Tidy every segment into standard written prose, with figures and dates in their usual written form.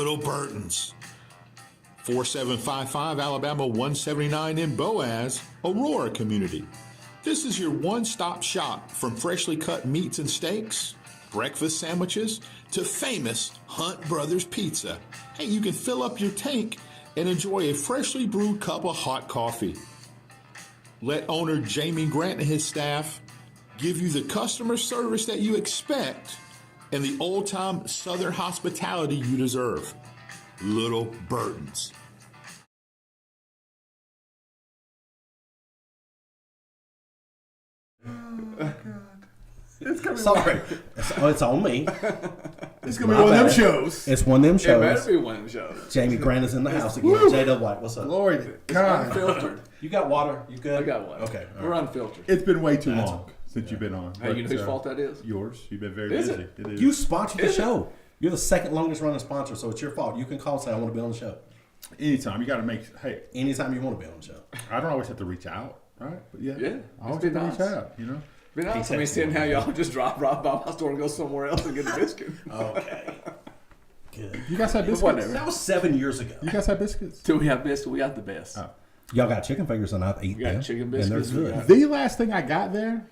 Little Burton's. 4755 Alabama 179 in Boaz, Aurora Community. This is your one-stop shop from freshly cut meats and steaks, breakfast sandwiches, to famous Hunt Brothers Pizza. Hey, you can fill up your tank and enjoy a freshly brewed cup of hot coffee. Let owner Jamie Grant and his staff give you the customer service that you expect and the old-time Southern hospitality you deserve. Little Burton's. It's coming. Sorry. It's on me. It's gonna be one of them shows. It's one of them It shows. better be one of the shows. Jamie Grant is in the house again. Woo. J.W. White, what's up? Glory to God. Unfiltered. You got water? You good? I got one. Okay. all We're right. unfiltered. It's been way too long since you've been on. Hey, you know whose fault that is? Yours. You've been very Is busy. it? It is. You sponsored the Is it? show. You're the second longest running sponsor, so it's your fault. You can call and say, I want to be on the show. Anytime. You got to make. Hey, Anytime you want to be on the show. I don't always have to reach out, right? But yeah. Yeah, I always it's been have to nice. reach out, you know? Be nice. I mean, seeing how y'all just drive right by my store and go somewhere else and get a biscuit. Okay. Good. You guys have biscuits? Whatever. That was 7 years ago. You guys have biscuits? Till we have biscuit, we got the best. Oh. Y'all got chicken fingers and I've eaten We got them. chicken And biscuits, they're we good. got- The last thing I got there,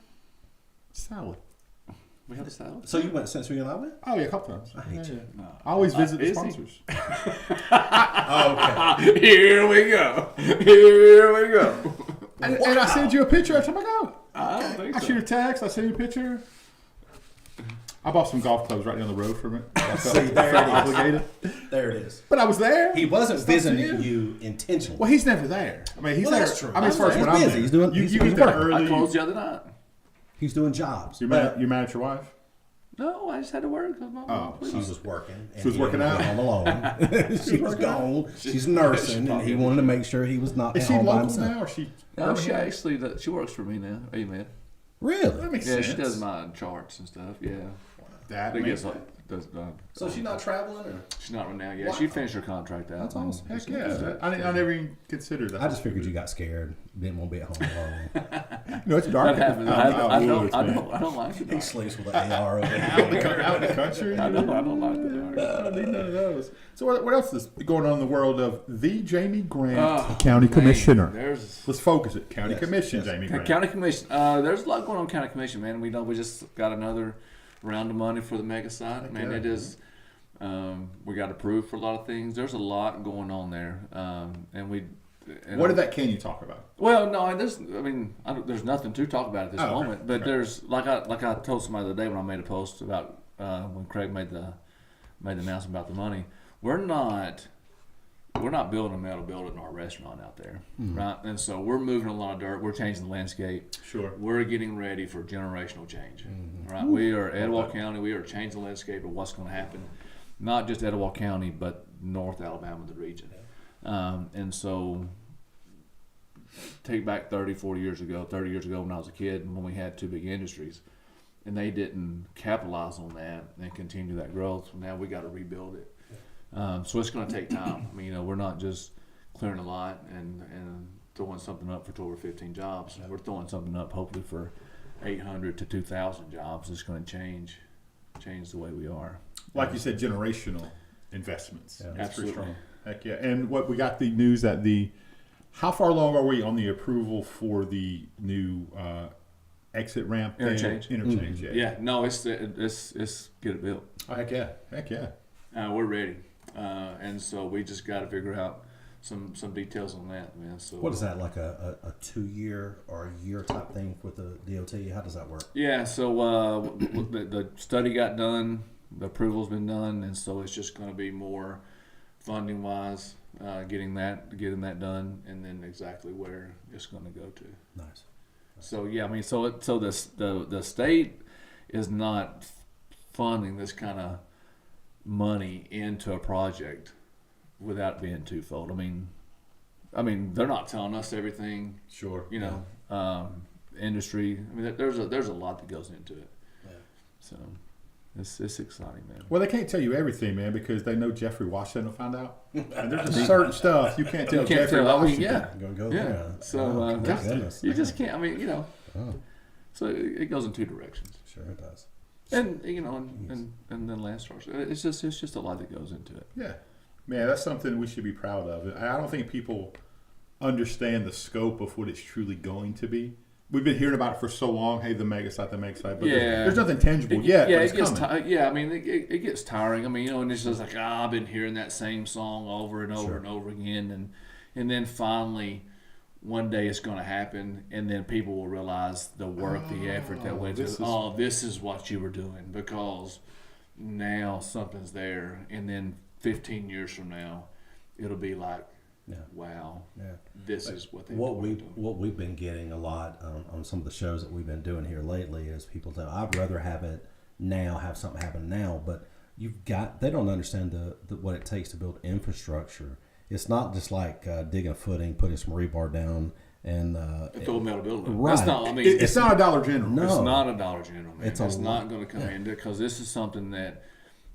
salad. We have a salad. So you went since we and I went? Oh, yeah, a couple times. I hate you. No. I always visit the Is he? sponsors. Okay. Here we go. Here we go. And I send you a picture every time I go. I don't think I so. shoot a text. I send you a picture. I bought some golf clubs right down the road from it. I felt, See, there felt it is. obligated. There it is. But I was there. He wasn't It's not visiting to you intentionally. Well, he's never there. I mean, he's Well, there. that's true. I mean, as far as He's when I'm busy. there. He's doing- You he's get there working. early. I closed the other night. He's doing jobs. You mad at your wife? No, I just had to work. She was working. And She was he working was out? home alone. She was gone. She's nursing, and he wanted to make sure he was not Is at she home by local himself. now, or she? No, she actually she works for me now. Amen. Really? That makes Yeah, sense. she does my charts and stuff. Yeah, That I makes guess does. So she's not traveling? Or? She's not right now. Yeah, Wow. she finished her contract out. That's awesome. Heck yeah. I never even considered that. I just figured you got scared. Didn't want to be at home alone. No, it's dark. That happens. out in the woods, I man. don't like the He dark. sleeps with an AR over Out there. in the country. I don't like the dark. I don't need none of those. So what else is going on in the world of the Jamie Grant, Oh, County man, Commissioner? There's Let's focus it. County Yes, Commission, yes. Jamie Grant. County Commission. There's a lot going on County Commission, man. We know we just got another round of money for the mega site. Man, yeah. it is. We got approved for a lot of things. There's a lot going on there, and we. And What of that can you talk about? Well, no, there's nothing to talk about at this Oh, okay. moment. But Okay. there's like I told somebody the other day when I made a post about when Craig made the announcement about the money. We're not building a metal building or a restaurant out there, right? And so we're moving a lot of dirt. We're changing the landscape. Sure. We're getting ready for generational change, right? We are Etowah County. We are changing the landscape of what's going to happen, not just Etowah County, but North Alabama, the region. And so take back 30 years ago when I was a kid and when we had two big industries and they didn't capitalize on that and continue that growth. Now we got to rebuild it. So it's going to take time. I mean, we're not just clearing a lot and throwing something up for 12 or 15 jobs. We're throwing something up hopefully for 800 to 2,000 jobs. It's going to change the way we are. Like you said, generational investments. Yeah. That's pretty Absolutely. strong. Heck yeah. And what we got the news that how far along are we on the approval for the new exit ramp? there? Interchange. Interchange, yeah. Yeah, no, it's get it built. Oh, heck yeah. Heck yeah. We're ready, and so we just got to figure out some details on that, man. So What is that, like a 2-year or a year type thing with the DOT? How does that work? Yeah, so the study got done, the approval's been done, and so it's just going to be more funding wise, getting that done, and then exactly where it's going to go to. Nice. So yeah, I mean, so the state is not funding this kind of money into a project without being twofold. I mean, they're not telling us everything. Sure. You know, industry. I mean, there's a lot that goes into it. Yeah. So it's exciting, man. Well, they can't tell you everything, man, because they know Jeffrey Washington will find out. And there's just certain stuff you can't tell You can't Jeffrey tell. I mean, Washington. yeah. I'm going to go Yeah. there. So, Oh, that's- goodness. You just can't. I mean, you know. Oh, So it goes in two directions. sure it does. And you know, and then land starts. It's just a lot that goes into it. Yeah. Man, that's something we should be proud of. I don't think people understand the scope of what it's truly going to be. We've been hearing about it for so long. Hey, the mega site, but there's nothing tangible yet. Yeah, but it's it gets coming. I mean, it gets tiring. I mean, and it's just like I've been hearing that same song over and over and over again, and then finally, one day it's going to happen, and then people will realize the work, the effort that went into. This is what you were doing, because now something's there, and then 15 years from now, it'll be like, wow, this is what they. What we've been getting a lot on some of the shows that we've been doing here lately is people tell, I'd rather have it now, have something happen now, but they don't understand the what it takes to build infrastructure. It's not just like digging a footing, putting some rebar down, and throw a metal building. Right. That's not. I mean, It's not a Dollar General. No. it's not a Dollar General. Man. It's not going to come in, because this is something that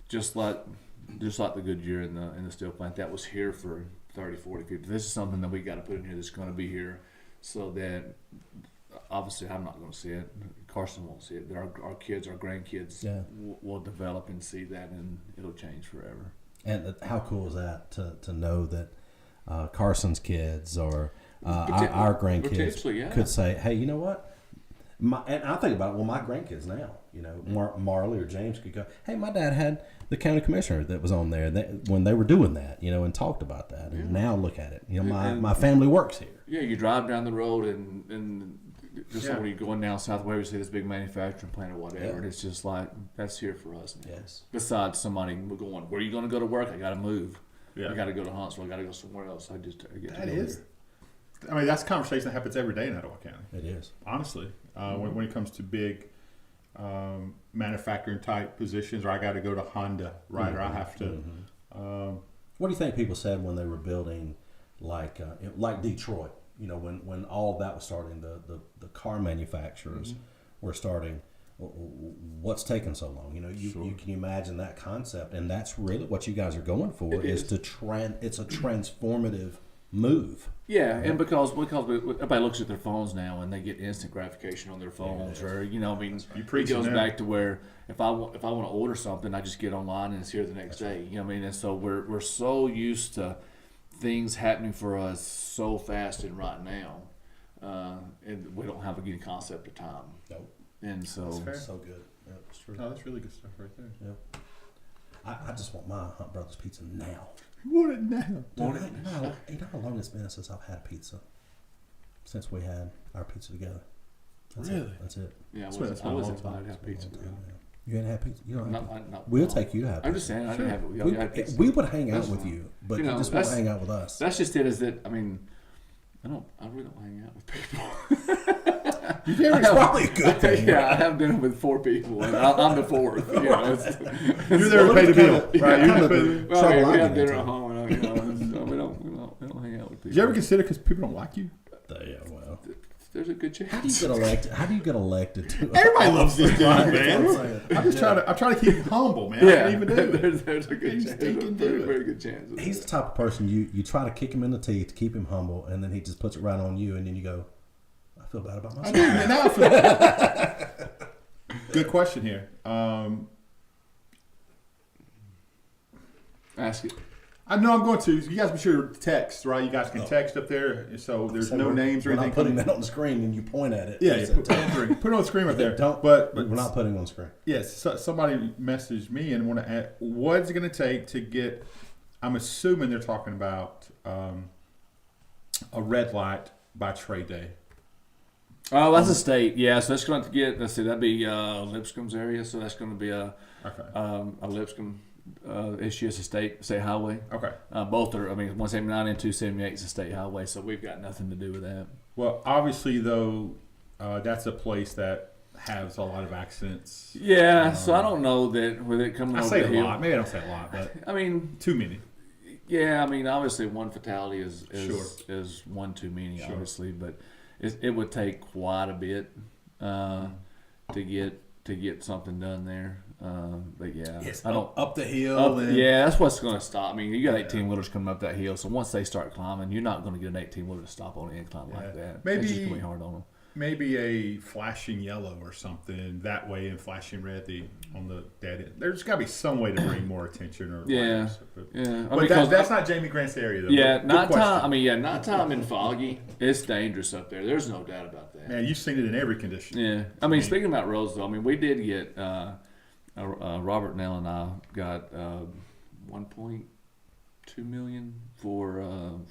just like the Goodyear and the steel plant that was here for 30, 40, 50. This is something that we got to put in here that's going to be here, so that obviously I'm not going to see it. Carson won't see it. But our kids, our grandkids will develop and see that, and it'll change forever. And how cool is that to know that Carson's kids or our grandkids could say, hey, you know what? And I think about it, well, my grandkids now, you know, Marley or James could go, hey, my dad had the county commissioner that was on there when they were doing that, you know, and talked about that. And now look at it. You know, my family works here. Yeah, you drive down the road and just when you're going down Southway, you see this big manufacturing plant or whatever, and it's just like, that's here for us now. Yes. Besides somebody going, where are you going to go to work? I got to move. Yeah. I got to go to Huntsville. I got to go somewhere else. I get to That go is. here. I mean, that's a conversation that happens every day in Etowah County. It is. Honestly, when it comes to big manufacturing type positions, or I got to go to Honda, right? Or I have to. What do you think people said when they were building, like Detroit? You know, when all that was starting, the car manufacturers were starting. What's taking so long? You know, you can imagine that concept, and that's really what you guys are going for. It's a transformative move. Yeah, and because everybody looks at their phones now and they get instant gratification on their phones, or you know, I mean, it goes back to where if I want to order something, I just get online and it's here the next day. You know what I mean? And so we're so used to things happening for us so fast and right now, and we don't have any concept of time. Nope. And so So good. Yeah, it's true. No, that's really good stuff right there. Yep. I just want my Hunt Brothers pizza now. You want it now? You know how long it's been since I've had pizza? Since we had our pizza together. That's Really? It. That's it. yeah, That's I was been a long invited to have pizza. You ain't had pizza? You don't have pizza? Not, We'll take you to have I'm pizza. just saying, I didn't have it. Y'all had pizza. We would hang out That's with fine. you, but You you know, just won't that's- hang out with us. That's just it. Is that I mean, I really don't hang out with people. It's probably a good thing. Yeah, I have dinner with 4 people, and I'm the 4th. You know, You're there to pay the bill, right? You're just paying the- well, Trouble we I have get dinner into. at home, and we don't hang out with people. Did you ever consider because people don't like you? Yeah, well. There's a good chance. How do you get elected? How do you get elected to? Everybody loves this dude, Right, man. that's what I'm saying. I'm just trying to keep him humble, man. I Yeah, can't even do it. there's a good He's chance. There's a stinking very, do it. very good chance. He's the type of person you try to kick him in the teeth to keep him humble, and then he just puts it right on you, and then you go, I feel bad about I myself. do, man. Now I feel. Good question here. Ask it. I know I'm going to. You guys be sure to text, right? You guys can text up there, so there's So no we're- names or we're anything. not putting that on the screen, and you point at it. Yeah, It's put it on the screen. Put it on the screen right there. Don't. But We're not putting it on the screen. yes, somebody messaged me and want to add, what's it going to take to get? I'm assuming they're talking about a red light by trade day. Oh, that's a state. Yeah, so that's going to get. Let's see, that'd be Lipscomb's area. So that's going to be a Lipscomb issue as a state highway. Okay. Both are. I mean, 179 and 278 is a state highway, so we've got nothing to do with that. Well, obviously, though, that's a place that has a lot of accidents. Yeah, so I don't know that with it coming I over say the a hill. lot. Maybe I don't say a lot, but I mean, too many. yeah, I mean, obviously one fatality is Sure. is one too many, Sure. obviously, but it would take quite a bit to get something done there. But yeah, I don't. up the hill. and Yeah, that's what's going to stop. I mean, you got 18 wheelers coming up that hill, so once they start climbing, you're not going to get an 18 wheeler to stop on an incline like that. Maybe- it's just going to be hard on them. maybe a flashing yellow or something that way and flashing red on the dead end. There's got to be some way to bring more attention or lights. But that's not Jamie Grant's area though. Yeah, nighttime and foggy. It's dangerous up there. There's no doubt about that. Man, you've seen it in every condition. Yeah, I mean, speaking about roads though, I mean, we did get Robert Nell and I got 1.2 million for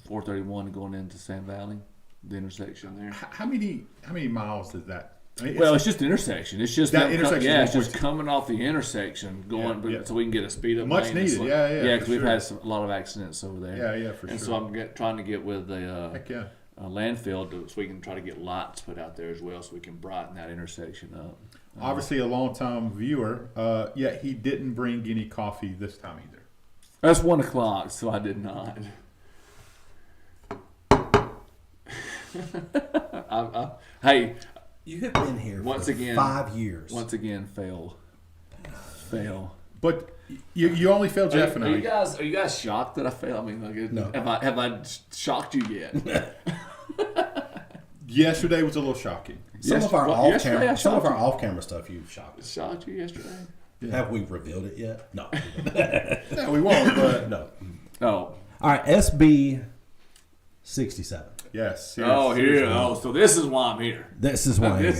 431 going into Sand Valley, the intersection there. How many miles is that? I mean, it's just the intersection. It's just that intersection. It's just coming off the intersection, going so we can get a speed up. Much needed. Yeah, because we've had a lot of accidents over there. Yeah, for sure. And so I'm trying to get with the landfill so we can try to get lights put out there as well, so we can brighten that intersection up. Obviously, a long-time viewer. Yet he didn't bring any coffee this time either. That's 1:00, so I did not. Hey, you have been here once for again 5 years. Once again, fail. But you only failed Jeff and I. Are you guys shocked that I failed? I mean, no. Have I shocked you yet? Yesterday was a little shocking. Some of our off-camera stuff you've shocked us. Shocked you yesterday? Yeah. Have we revealed it yet? No. No, we won't. But no. Oh. All right, SB 67. Yes. So this is why I'm here. This is why.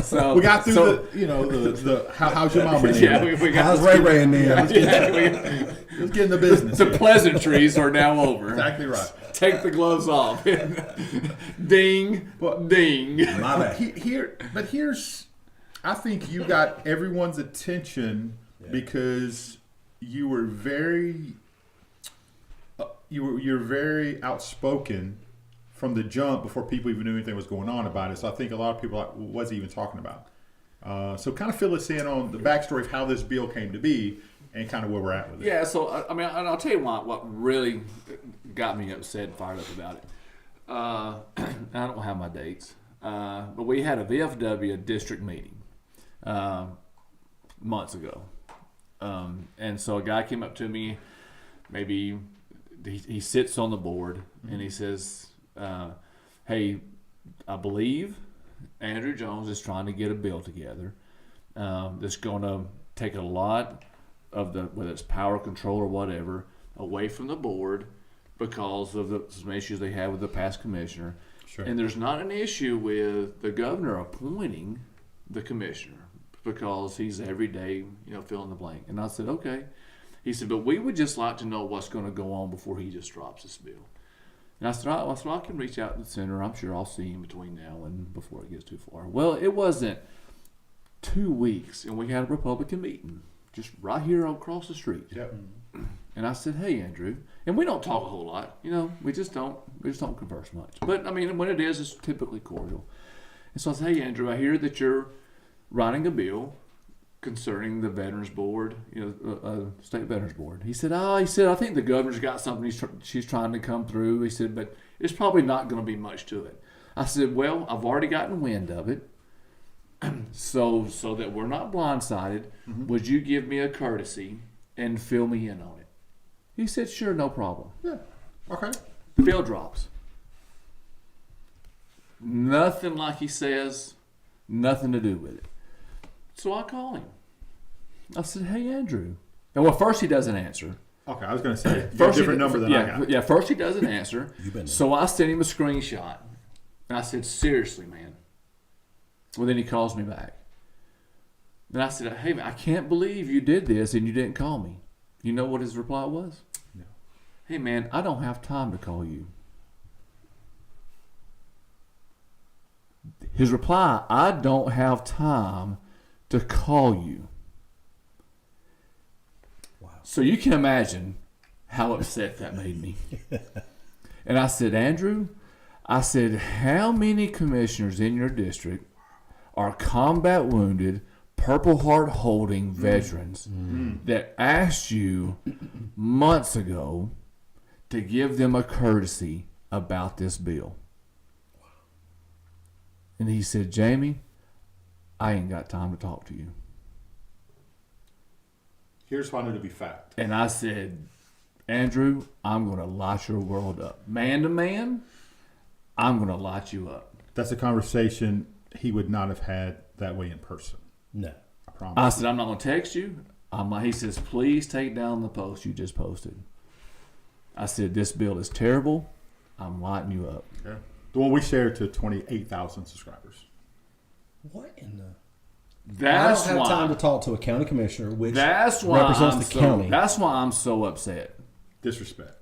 So we got through the how's your mama? Yeah, we got how's Ray Ray in there? Let's get in the business. The pleasantries are now over. Exactly right. Take the gloves off. Ding, ding. My bad. Here's, I think you got everyone's attention because you were you're very outspoken from the jump before people even knew anything was going on about it. So I think a lot of people are like, what's he even talking about? So kind of fill us in on the backstory of how this bill came to be and kind of where we're at with it. Yeah, so I mean, I'll tell you what really got me upset and fired up about it. I don't have my dates, but we had a VFW district meeting months ago. And so a guy came up to me, maybe he sits on the board, and he says, hey, I believe Andrew Jones is trying to get a bill together that's going to take a lot of whether it's power control or whatever, away from the board because of some issues they have with the past commissioner. Sure. And there's not an issue with the governor appointing the commissioner because he's every day, fill in the blank. And I said, okay. He said, but we would just like to know what's going to go on before he just drops this bill. And I said, I can reach out to the senator. I'm sure I'll see him between now and before it gets too far. Well, it wasn't 2 weeks, and we had a Republican meeting just right here across the street. Yep. And I said, hey, Andrew. And we don't talk a whole lot. We just don't converse much. But, I mean, when it is, it's typically cordial. And so I said, hey, Andrew, I hear that you're writing a bill concerning the Veterans Board, State Veterans Board. He said, I think the governor's got something she's trying to come through. He said, but it's probably not going to be much to it. I said, well, I've already gotten wind of it. So that we're not blindsided, would you give me a courtesy and fill me in on it? He said, sure, no problem. Yeah. Okay. The bill drops. Nothing like he says, nothing to do with it. So I call him. I said, hey, Andrew. And well, first he doesn't answer. Okay, I was going to say, a different number than I got. Yeah, first he doesn't answer. So I sent him a screenshot. And I said, seriously, man. Well, then he calls me back. And I said, hey, man, I can't believe you did this and you didn't call me. You know what his reply was? No. Hey, man, I don't have time to call you. His reply, I don't have time to call you. Wow. So you can imagine how upset that made me. And I said, Andrew, how many commissioners in your district are combat wounded, Purple Heart holding veterans that asked you months ago to give them a courtesy about this bill? And he said, Jamie, I ain't got time to talk to you. Here's what I know to be fact. And I said, Andrew, I'm going to light your world up. Man to man, I'm going to light you up. That's a conversation he would not have had that way in person. No. I promise. I said, I'm not going to text you. He says, please take down the post you just posted. I said, this bill is terrible. I'm lighting you up. Okay. The one we shared to 28,000 subscribers. What in the... That's I don't have why, time to talk to a county commissioner, which that's why represents the county. That's why I'm so upset. Disrespect.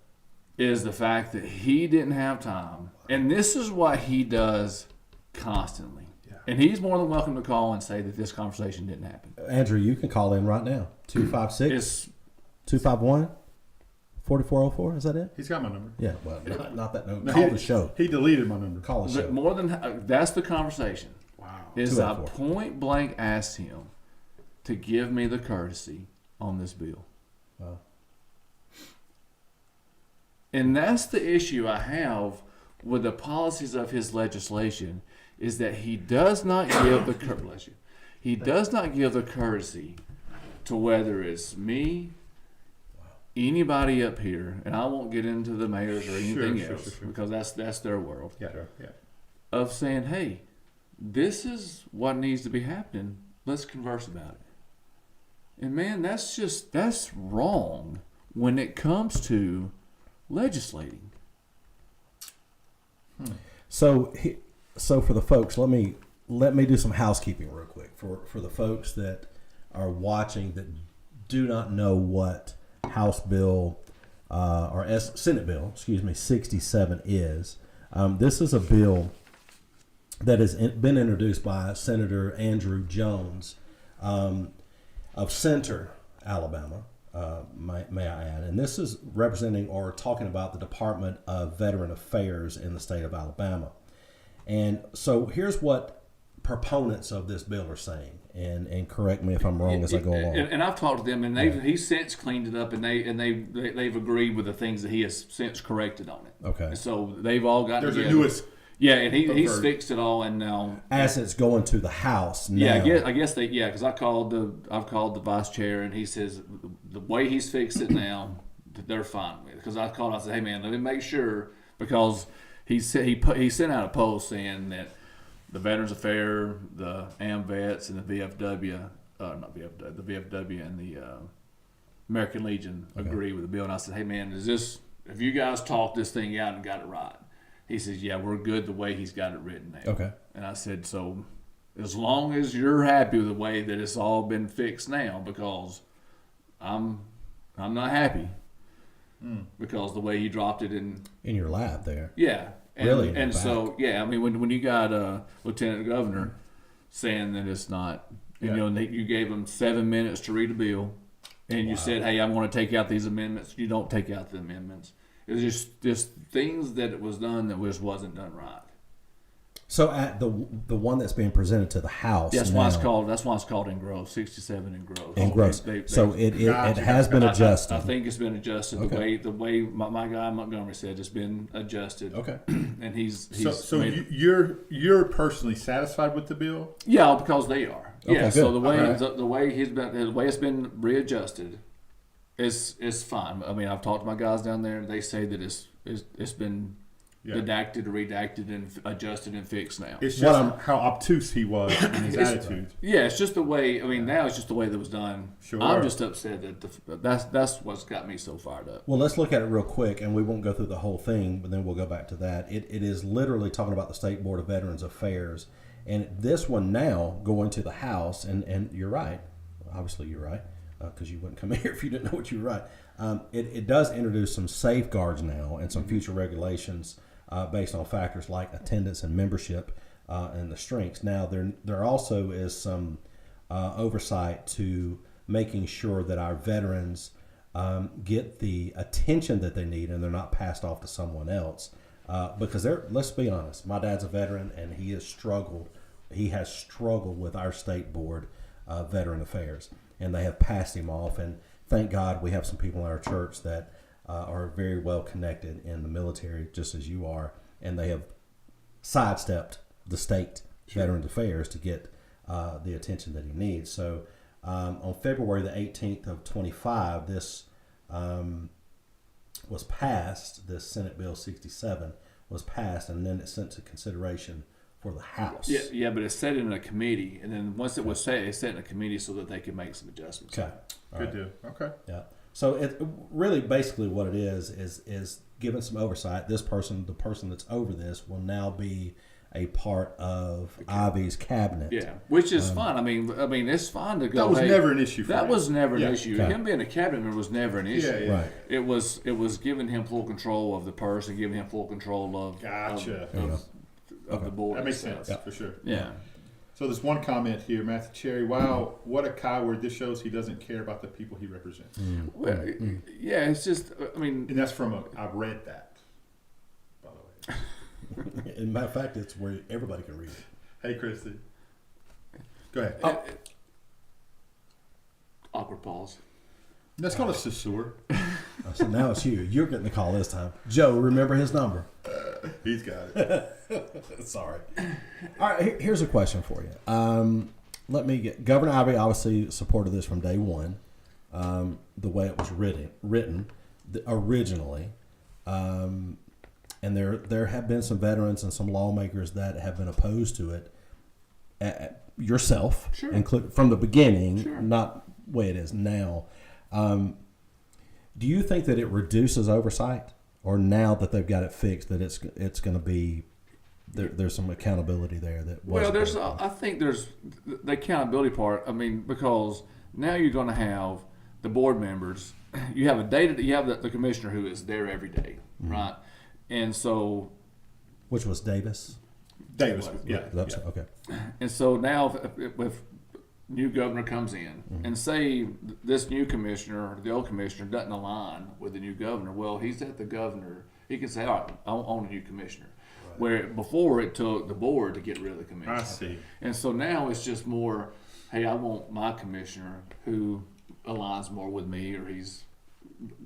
Is the fact that he didn't have time. And this is what he does constantly. Yeah. And he's more than welcome to call and say that this conversation didn't happen. Andrew, you can call in right now. 256-251-4404. Is that it? He's got my number. Yeah, well, not that number. Call the show. He deleted my number. Call the show. More than that's the conversation. Wow. Is I 204. point blank asked him to give me the courtesy on this bill. Wow. And that's the issue I have with the policies of his legislation, is that he does not give the he does not give the courtesy to whether it's me, anybody up here, and I won't get into the mayors or anything else because that's their world. Yeah. Yeah. Of saying, hey, this is what needs to be happening. Let's converse about it. And man, that's wrong when it comes to legislating. So for the folks, let me do some housekeeping real quick for the folks that are watching that do not know what House Bill Senate Bill 67 is. This is a bill that has been introduced by Senator Andrew Jones of Center, Alabama. May I add, and this is representing or talking about the Department of Veteran Affairs in the state of Alabama. And so here's what proponents of this bill are saying, and correct me if I'm wrong as I go along. And I've talked to them, and he's since cleaned it up, and they've agreed with the things that he has since corrected on it. Okay. And so they've all gotten There's together. a newest. Yeah, and he's fixed it all, and now As it's going to the House now. yeah, I guess because I've called the vice chair, and he says the way he's fixed it now, they're fine with it. Because I called, I said, hey man, let me make sure, because he said he sent out a post saying that the Veterans Affairs, the AMVETS, and the VFW, the VFW and the American Legion agree with the bill. And I said, hey man, have you guys talked this thing out and got it right? He says, yeah, we're good the way he's got it written now. Okay. And I said, so as long as you're happy with the way that it's all been fixed now, because I'm not happy because the way he dropped it in in your lap there. yeah. And, Really? And so, yeah, I mean, when you got a lieutenant governor saying that it's not, you know, you gave him 7 minutes to read a bill, and you said, hey, I'm going to take out these amendments. You don't take out the amendments. It was just things that it was done that wasn't done right. So at the one that's being presented to the House, That's why it's called engrossed, 67 engrossed. engrossed. So it has been adjusted. I think it's been adjusted the way my guy Montgomery said. It's been adjusted. Okay. And he's So you're personally satisfied with the bill? yeah, because they are. Okay, Yeah. So good. the way it's been readjusted is fine. I mean, I've talked to my guys down there, and they say that it's been redacted, and adjusted and fixed now. It's just how obtuse he was in his attitude. Yeah, it's just the way. I mean, now it's just the way that was done. Sure. I'm just upset that that's what's got me so fired up. Well, let's look at it real quick, and we won't go through the whole thing, but then we'll go back to that. It is literally talking about the State Board of Veterans Affairs, and this one now going to the House, and you're right. Obviously, you're right, because you wouldn't come here if you didn't know what you were right. It does introduce some safeguards now and some future regulations based on factors like attendance and membership and the strengths. Now, there also is some oversight to making sure that our veterans get the attention that they need and they're not passed off to someone else. Because let's be honest, my dad's a veteran and he has struggled with our state board of Veteran Affairs, and they have passed him off. And thank God we have some people in our church that are very well connected in the military, just as you are, and they have sidestepped the state Veterans Affairs to get the attention that he needs. So on February the 18th of 25, this was passed. This Senate Bill 67 was passed, and then it's sent to consideration for the House. Yeah, but it's set in a committee, and then once it was set, it's set in a committee so that they can make some adjustments. Okay. Good deal. Okay. Yeah. So it really basically what it is given some oversight. This person, the person that's over this, will now be a part of Ivy's cabinet. Yeah, which is fine. I mean, it's fine to go. That was never an issue for That him. was never an issue. Okay. Him being a cabinet member was never an issue. Yeah. Right. It was giving him full control of the person, giving him full control of Gotcha. of the board. That makes itself. sense for sure. Yeah. So there's one comment here, Matthew Cherry. Wow, what a coward! This shows he doesn't care about the people he represents. Well, yeah, it's just. I mean, And that's from I've read that, by the way. As a matter of fact, it's where everybody can read it. Hey, Christy. Go ahead. awkward pause. That's called a caesur. So now it's you. You're getting the call this time. Joe, remember his number. He's got it. Sorry. All right, here's a question for you. Let me get Governor Ivey obviously supported this from day one, the way it was written originally, and there have been some veterans and some lawmakers that have been opposed to it. Yourself, Sure. include from the beginning, Sure. not the way it is now. Do you think that it reduces oversight, or now that they've got it fixed, that it's going to be there's some accountability there that Well, wasn't there? I think there's the accountability part. I mean, because now you're going to have the board members. You have the commissioner who is there every day, right? And so, Which was Davis. Davis. Yeah. That's, okay. and so now if new governor comes in and say this new commissioner, the old commissioner, doesn't align with the new governor, well, he's at the governor. He can say, all right, I want a new commissioner. Right. Where before it took the board to get rid of the commissioner. I see. And so now it's just more, hey, I want my commissioner who aligns more with me, or he's,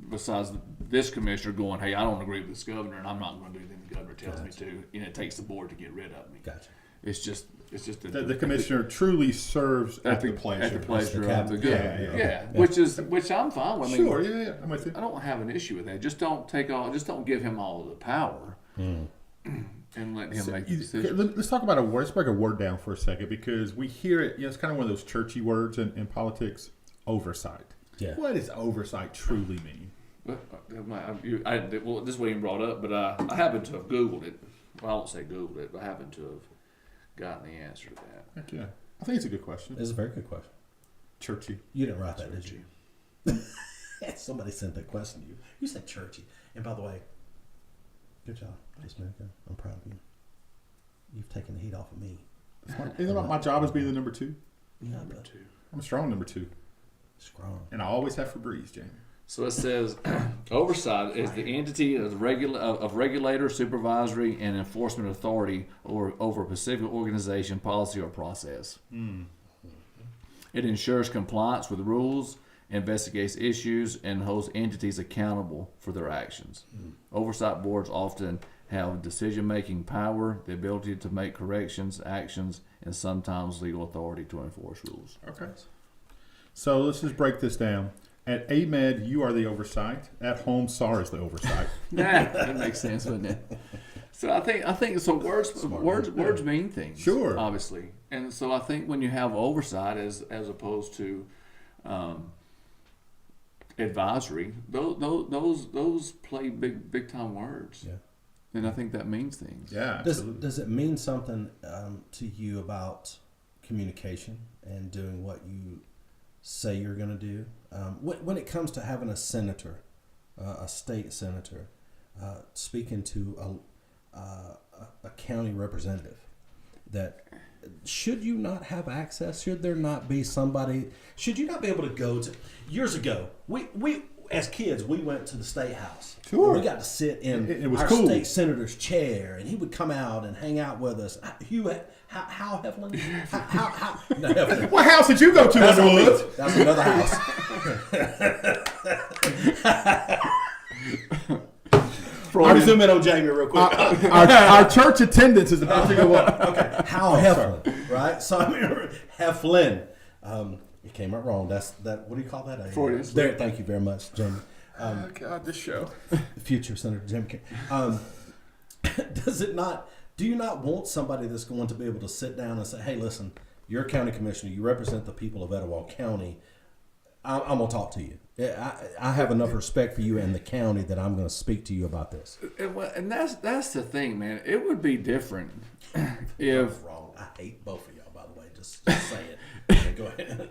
besides this commissioner going, hey, I don't agree with this governor, and I'm not going to do anything the governor tells me to. And it takes the board to get rid of me. Gotcha. It's just The commissioner truly serves at the pleasure. At the pleasure the of the governor. Yeah, Yeah. Which I'm fine with. I mean, Sure. Yeah. I'm with you. I don't have an issue with that. Just don't give him all of the power and let him make the decision. Let's talk about a word. Let's break a word down for a second, because we hear it. It's kind of one of those churchy words in politics. Oversight. Yeah. What does oversight truly mean? Well, this wasn't brought up, but I happen to have Googled it. Well, I won't say Googled it, but I happen to have gotten the answer to that. Heck yeah. I think it's a good question. It's a very good question. Churchy. You didn't write that, did you? Somebody sent that question to you. You said churchy. And by the way, good job, Chris America. I'm proud of you. You've taken the heat off of me. Isn't about my job as being the number two? Yeah, Number but 2. I'm a strong number two. strong. And I always have Febreze, Jamie. So it says, oversight is the entity of regulator, supervisory, and enforcement authority over a specific organization, policy, or process. It ensures compliance with rules, investigates issues, and holds entities accountable for their actions. Oversight boards often have decision-making power, the ability to make corrections, actions, and sometimes legal authority to enforce rules. Okay. So let's just break this down. At AMED, you are the oversight. At home, SAR is the oversight. That makes sense, doesn't it? So I think so. Words mean things, Sure. obviously, and so I think when you have oversight as opposed to advisory, those play big time words. Yeah. And I think that means things. Yeah, absolutely. Does it mean something to you about communication and doing what you say you're going to do? When it comes to having a senator, a state senator, speaking to a county representative, that should you not have access? Should there not be somebody? Should you not be able to go to? Years ago, we as kids, we went to the state house. Sure. We got to sit in It was our cool. state senator's chair, and he would come out and hang out with us. Hugh, how Heflin? How no, Heflin. What house did you go to, That's Underwood? That's another house. I'm zooming in on Jamie real quick. Our church attendance is about to go up. Okay, Hal Heflin, right? So I mean, Heflin. You came out wrong. That. What do you call that? Freudian. There. Thank you very much, Jamie. Oh God, this show. Future Senator Jim. Does it not Do you not want somebody that's going to be able to sit down and say, hey, listen, you're a county commissioner, you represent the people of Etowah County, I'm going to talk to you. I have enough respect for you and the county that I'm going to speak to you about this. And that's the thing, man. It would be different if... Wrong. I hate both of y'all, by the way. Just say it. Okay, go ahead.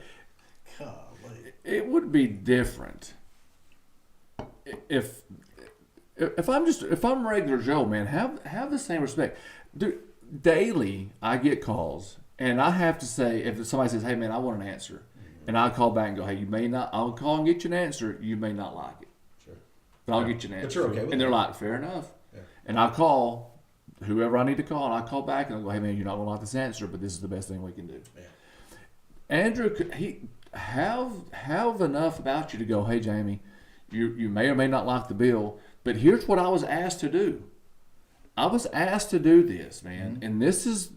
Golly. It would be different if I'm regular Joe, man. Have the same respect. Dude, daily I get calls, and I have to say, if somebody says, "Hey, man, I want an answer," and I call back and go, "Hey, you may not." I'll call and get you an answer. You may not like it, Sure, but I'll get you an answer. but you're okay with and they're like, "Fair enough." Yeah. And I call whoever I need to call, and I call back and I go, "Hey, man, you're not gonna like this answer, but this is the best thing we can do." Yeah. Andrew, he have enough about you to go, "Hey, Jamie, you may or may not like the bill, but here's what I was asked to do. I was asked to do this, man, and this is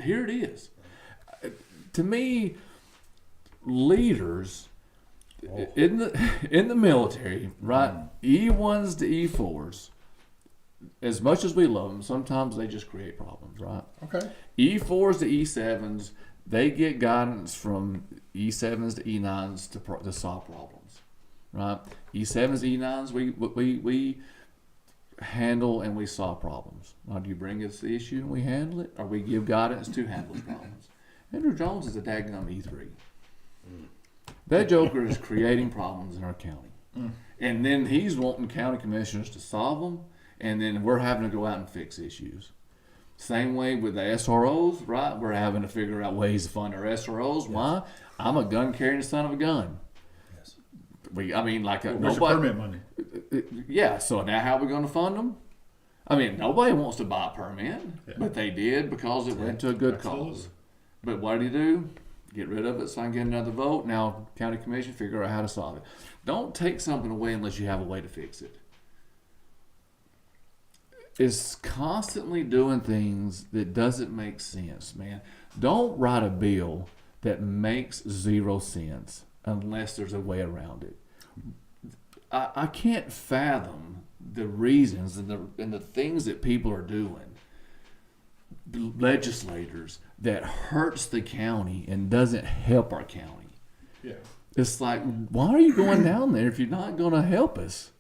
here it is." To me, leaders in the military, right? E1s to E4s, as much as we love them, sometimes they just create problems, right? Okay. E4s to E7s, they get guidance from E7s to E9s to solve problems, right? E7s, E9s, we handle and we solve problems. Now, do you bring us the issue and we handle it, or we give guidance to handle the problems? Andrew Jones is a daggum E3. That joker is creating problems in our county. And then he's wanting county commissioners to solve them, and then we're having to go out and fix issues. Same way with the SROs, right? We're having to figure out ways to fund our SROs. Yes. Why? I'm a gun-carrying son of a gun. Yes. Where's your permit money? Yeah, so now how are we going to fund them? I mean, nobody wants to buy a permit, but they did because it went to a good cause. But what did he do? Get rid of it so I can get another vote. Now, county commission, figure out how to solve it. Don't take something away unless you have a way to fix it. It's constantly doing things that doesn't make sense, man. Don't write a bill that makes 0 sense unless there's a way around it. I can't fathom the reasons and the things that people are doing, legislators, that hurts the county and doesn't help our county. Yeah. It's like, why are you going down there if you're not going to help us?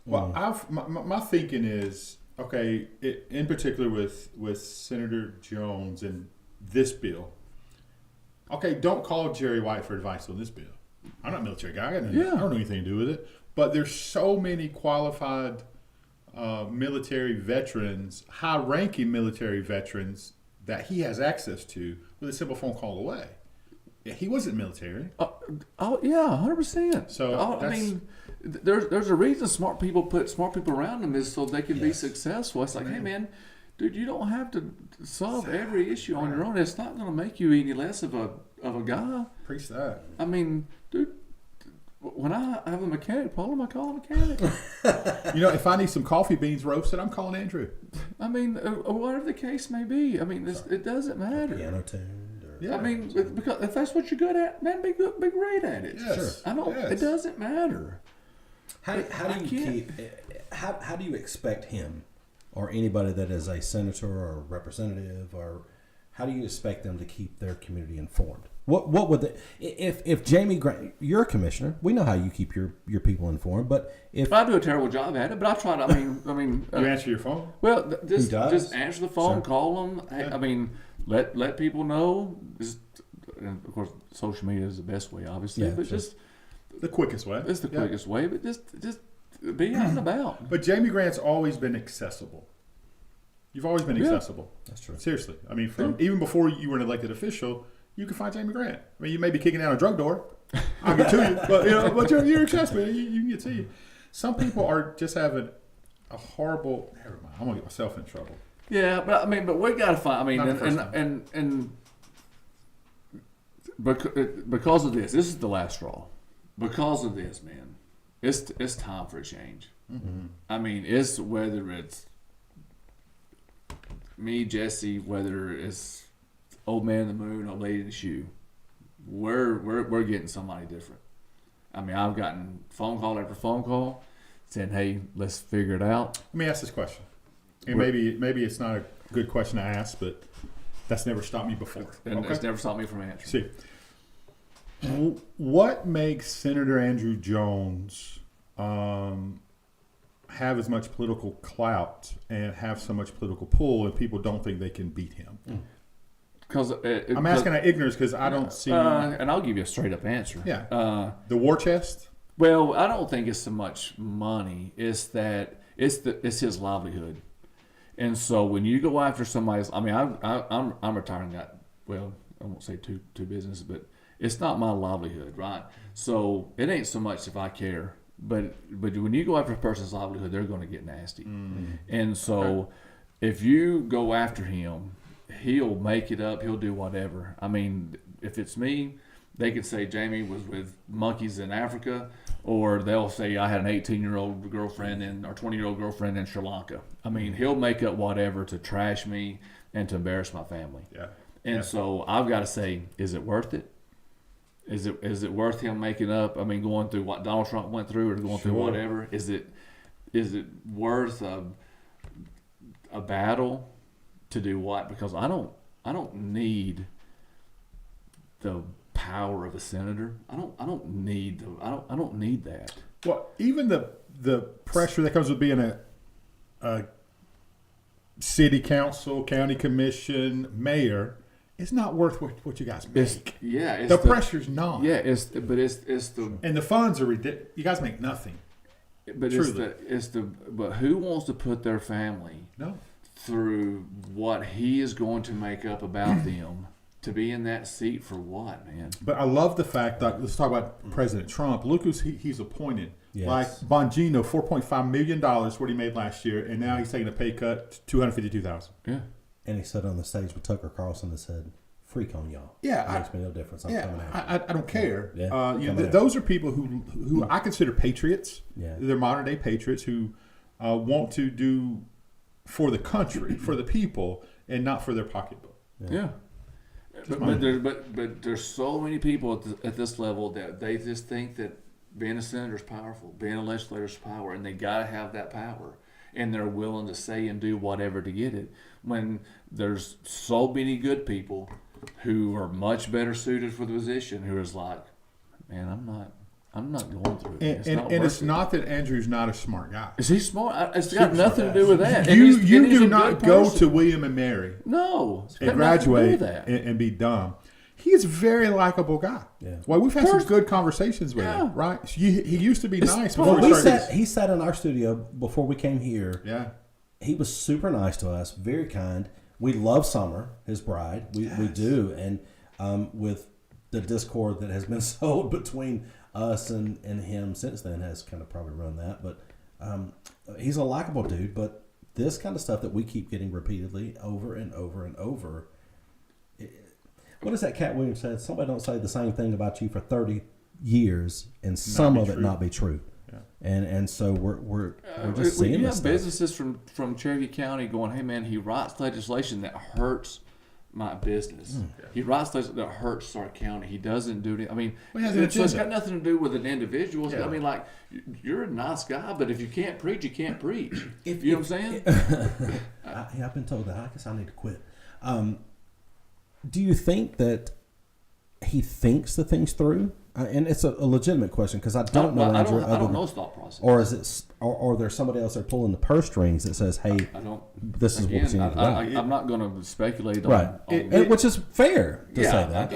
Well, my thinking is, okay, in particular with Senator Jones and this bill, okay, don't call Jerry White for advice on this bill. I'm not a military guy. I don't know anything to do with it. But there's so many qualified military veterans, high-ranking military veterans that he has access to with a simple phone call away. He wasn't military. Oh yeah, 100%. So I mean, there's a reason smart people put smart people around them is so they can be successful. It's like, hey man, dude, you don't have to solve every issue on your own. It's not going to make you any less of a guy. Preach that. I mean, dude, when I have a mechanic problem, I call a mechanic. If I need some coffee beans roasted, I'm calling Andrew. I mean, whatever the case may be. I mean, it doesn't matter. Piano tuned. I mean, because if that's what you're good at, man, be great at it. Yes. I don't. Yes. It doesn't matter. How do you expect him or anybody that is a senator or representative, or how do you expect them to keep their community informed? What would they, if Jamie Grant, you're a commissioner, we know how you keep your people informed, but if I do a terrible job at it, but I try to. I mean, you answer your phone. Well, just answer the phone, call them. Hey, I mean, let people know. And of course, social media is the best way, obviously, but just the quickest way. It's the quickest way, but just be out and about. But Jamie Grant's always been accessible. You've always been accessible. That's true. Seriously, I mean, even before you were an elected official, you could find Jamie Grant. I mean, you may be kicking down a drug door. I'll get to you, but you're accessible. You can get to you. Some people are just having a horrible. Never mind. I'm gonna get myself in trouble. Yeah, but we gotta find. I mean, and because of this is the last straw. Because of this, man, it's time for a change. Mm-hmm. I mean, it's whether it's me, Jesse, whether it's old man in the moon, old lady in the shoe, we're getting somebody different. I mean, I've gotten phone call after phone call saying, "Hey, let's figure it out." Let me ask this question. And maybe it's not a good question to ask, but that's never stopped me before. And it's never stopped me from answering. See, what makes Senator Andrew Jones have as much political clout and have so much political pull, and people don't think they can beat him? Because I'm asking out ignorance because I don't see. And I'll give you a straight up answer. Yeah. The war chest. Well, I don't think it's so much money. It's that it's his livelihood. And so when you go after somebody's, I mean, I'm retiring that. Well, I won't say two businesses, but it's not my livelihood, right? So it ain't so much if I care, but when you go after a person's livelihood, they're going to get nasty. And so if you go after him, he'll make it up. He'll do whatever. I mean, if it's me, they could say Jamie was with monkeys in Africa, or they'll say I had an 18-year-old girlfriend or 20-year-old girlfriend in Sri Lanka. I mean, he'll make up whatever to trash me and to embarrass my family. Yeah. And so I've got to say, is it worth it? Is it worth him making up? I mean, going through what Donald Trump went through, or going through whatever. Is it worth a battle to do what? Because I don't need the power of a senator. I don't need that. Well, even the pressure that comes with being a city council, county commission, mayor, it's not worth what you guys make. The pressure's not. Yeah, it's the and the funds are ridiculous. You guys make nothing. But truly. But who wants to put their family through what he is going to make up about them? To be in that seat for what, man? But I love the fact that, let's talk about President Trump. Look who's he's appointed. Yes. Like Bongino, $4.5 million, what he made last year, and now he's taking a pay cut, $252,000. Yeah. And he said on the stage with Tucker Carlson and said, "Freak on y'all." Yeah, it makes me no difference. I'm coming I don't care. Yeah. Those are people who I consider patriots. Yeah. They're modern day patriots who want to do for the country, for the people, and not for their pocketbook. Yeah. But there's so many people at this level that they just think that being a senator is powerful, being a legislator is power, and they got to have that power, and they're willing to say and do whatever to get it. When there's so many good people who are much better suited for the position, who is like, man, I'm not going through it. It's not that Andrew's not a smart guy. Is he smart? It's got nothing to do with that. You do not go to William and Mary. No. And graduate and be dumb. He's a very likable guy. Yeah. Well, we've had some good conversations with him, right? He used to be nice. He sat in our studio before we came here. Yeah. He was super nice to us, very kind. We love Summer, his bride. We do. And with the discord that has been sowed between us and him since then has kind of probably run that. But he's a likable dude. But this kind of stuff that we keep getting repeatedly over and over and over. What is that Cat Williams said? Somebody don't say the same thing about you for 30 years and some of it not be true. Yeah. And so we're just seeing you this have stuff. Businesses from Cherokee County going, hey man, he writes legislation that hurts my business. Yeah. He writes legislation that hurts Stark County. He doesn't do it. I mean, so it's got nothing to do with an individual. Yeah. I mean, like, you're a nice guy, but if you can't preach, you can't preach. You know what I'm saying? I've been told that. I guess I need to quit. Do you think that he thinks the things through? And it's a legitimate question because I don't know Andrew. I don't know his thought process. Or is it? Or there's somebody else there pulling the purse strings that says, "Hey, this is what we need to do." I'm not going to speculate right, on which is fair to say that.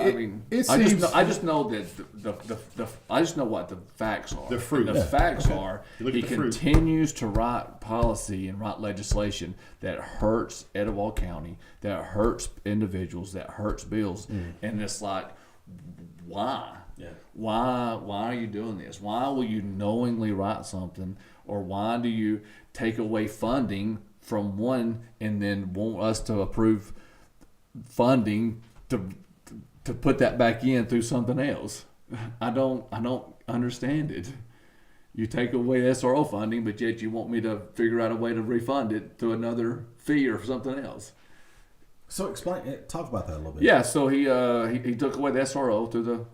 I just know that I just know what the facts are. The fruit. The facts are he continues to write policy and write legislation that hurts Etowah County, that hurts individuals, that hurts bills, and it's like, why? Yeah. Why are you doing this? Why will you knowingly write something, or why do you take away funding from one and then want us to approve funding to put that back in through something else? I don't understand it. You take away SRO funding, but yet you want me to figure out a way to refund it through another fee or something else. So talk about that a little bit. Yeah, so he took away the SRO through the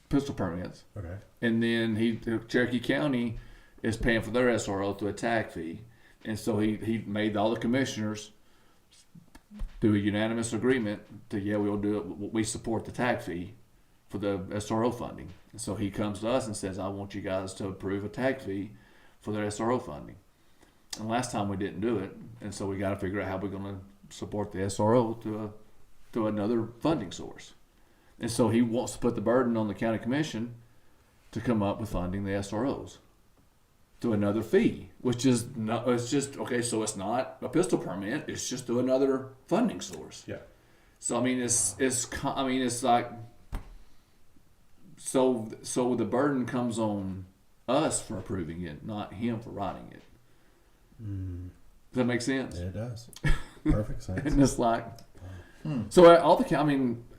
pistol permits. Okay. And then Cherokee County is paying for their SRO through a tag fee. And so he made all the commissioners do a unanimous agreement to, we'll do it. We support the tag fee for the SRO funding. And so he comes to us and says, I want you guys to approve a tag fee for their SRO funding. And last time we didn't do it. And so we got to figure out how we're going to support the SRO to another funding source. And so he wants to put the burden on the county commission to come up with funding the SROs to another fee, which is not, it's just, okay, so it's not a pistol permit, it's just to another funding source. Yeah. So, I mean, it's like, so the burden comes on us for approving it, not him for writing it. Does that make sense? It does. Perfect sense. And it's like, so all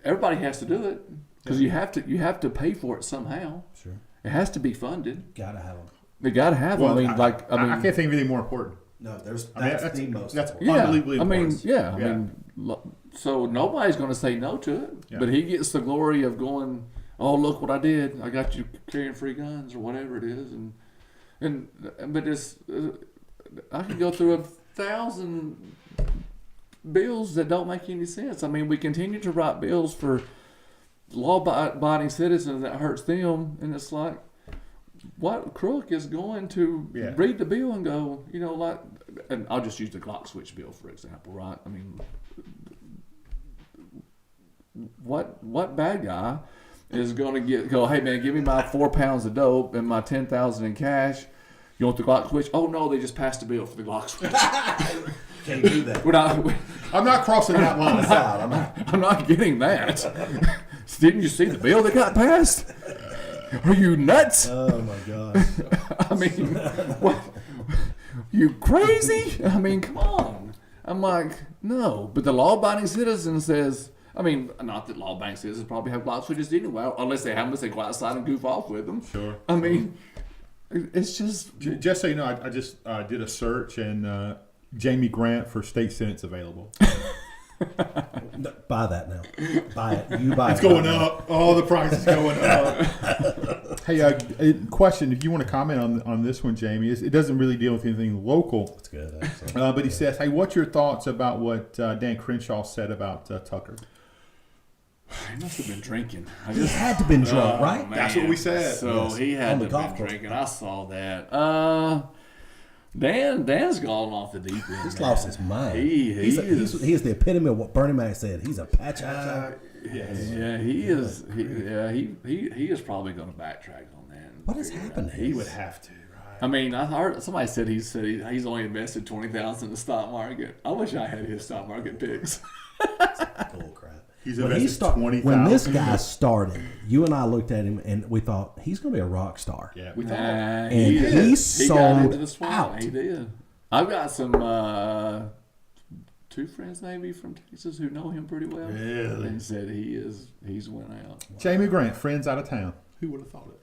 everybody has to do it because you have to pay for it somehow. Sure. It has to be funded. Gotta have them. They got to have them. I can't think of anything more important. No, that's the most. That's important. unbelievably important. So nobody's going to say no to it, Yeah. but he gets the glory of going, oh, look what I did. I got you carrying free guns or whatever it is. But it's, I could go through 1,000 bills that don't make any sense. I mean, we continue to write bills for law-abiding citizens that hurts them, and it's like, what crook is going to read the bill and go, and I'll just use the Glock switch bill for example, right? I mean, what bad guy is going to go, hey man, give me my 4 pounds of dope and my 10,000 in cash. You want the Glock switch? Oh no, they just passed a bill for the Glock switch. Can't do that. I'm not crossing that line. I'm not getting that. Didn't you see the bill that got passed? Are you nuts? Oh my God. I mean, what? You crazy? I mean, come on. I'm like, no. But the law-abiding citizen says, I mean, not that law-abiding citizens probably have Glock switches anyway, unless they go outside and goof off with them. Sure. I mean, it's just. Just so you know, I just did a search and Jamie Grant for state senate's available. Buy that now. Buy it. You buy it. It's going up. Oh, the price is going up. Hey, question. If you want to comment on this one, Jamie, it doesn't really deal with anything local. That's good. But he says, hey, what's your thoughts about what Dan Crenshaw said about Tucker? He must have been drinking. He had to have been drunk, right? Man. That's what we said. So yes. He had to have been drinking. I saw that. Dan's gone off the deep end. He's lost his mind. He is the epitome of what Bernie Mac said. He's a patch-eye. Yes. Yeah, he is. He is probably going to backtrack on that. What has happened? He would have to, right? I mean, I heard somebody said he's only invested $20,000 in the stock market. I wish I had his stock market picks. Bull crap. He's invested $20,000. When this guy started, you and I looked at him and we thought he's going to be a rock star. Yeah, we thought. And he sold out. He did. I've got some 2 friends maybe from Texas who know him pretty well. Really? And said he's went out. Jamie Grant, friends out of town. Who would have thought it?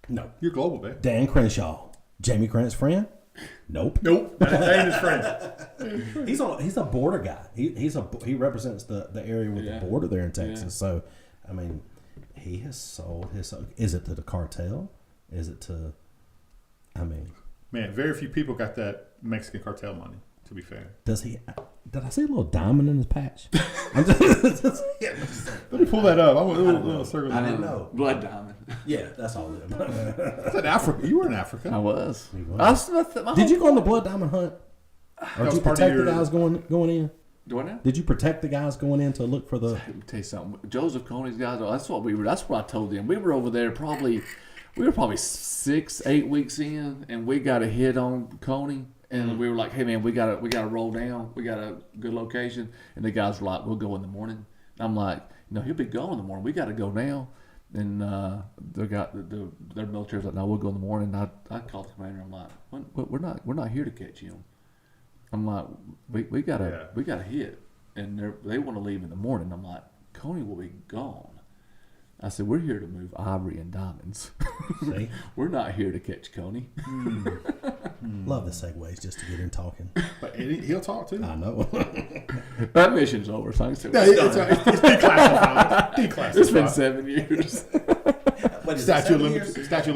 No. You're global, babe. Dan Crenshaw, Jamie Grant's friend? Nope. That ain't his friend. He's a border guy. He represents the area with the border there in Texas. Yeah. So, I mean, he has sold his. Is it to the cartel? Is it to? I mean, man, very few people got that Mexican cartel money. To be fair, does he? Did I see a little diamond in his patch? Let me pull that up. I want a little circle. I didn't know. Blood diamond. Yeah, that's all. That's in Africa. You were in Africa. I was. Did you go on the blood diamond hunt? Or did you protect the guys going in? Do I know? Did you protect the guys going in to look for the? Let me tell you something. Joseph Coney's guys. That's what I told them. We were over there probably 6-8 weeks in, and we got a hit on Coney. And we were like, hey man, we gotta roll down. We got a good location. And the guys were like, we'll go in the morning. And I'm like, he'll be going in the morning. We gotta go now. And their military's like, no, we'll go in the morning. And I called the commander. I'm like, we're not here to catch him. I'm like, we got a hit, and they want to leave in the morning. I'm like, Coney will be gone. I said, we're here to move ivory and diamonds. See? We're not here to catch Coney. Love the segues just to get in talking. But he'll talk too. I know. That mission's over. Thanks to It's declassified. It's been 7 years. statute of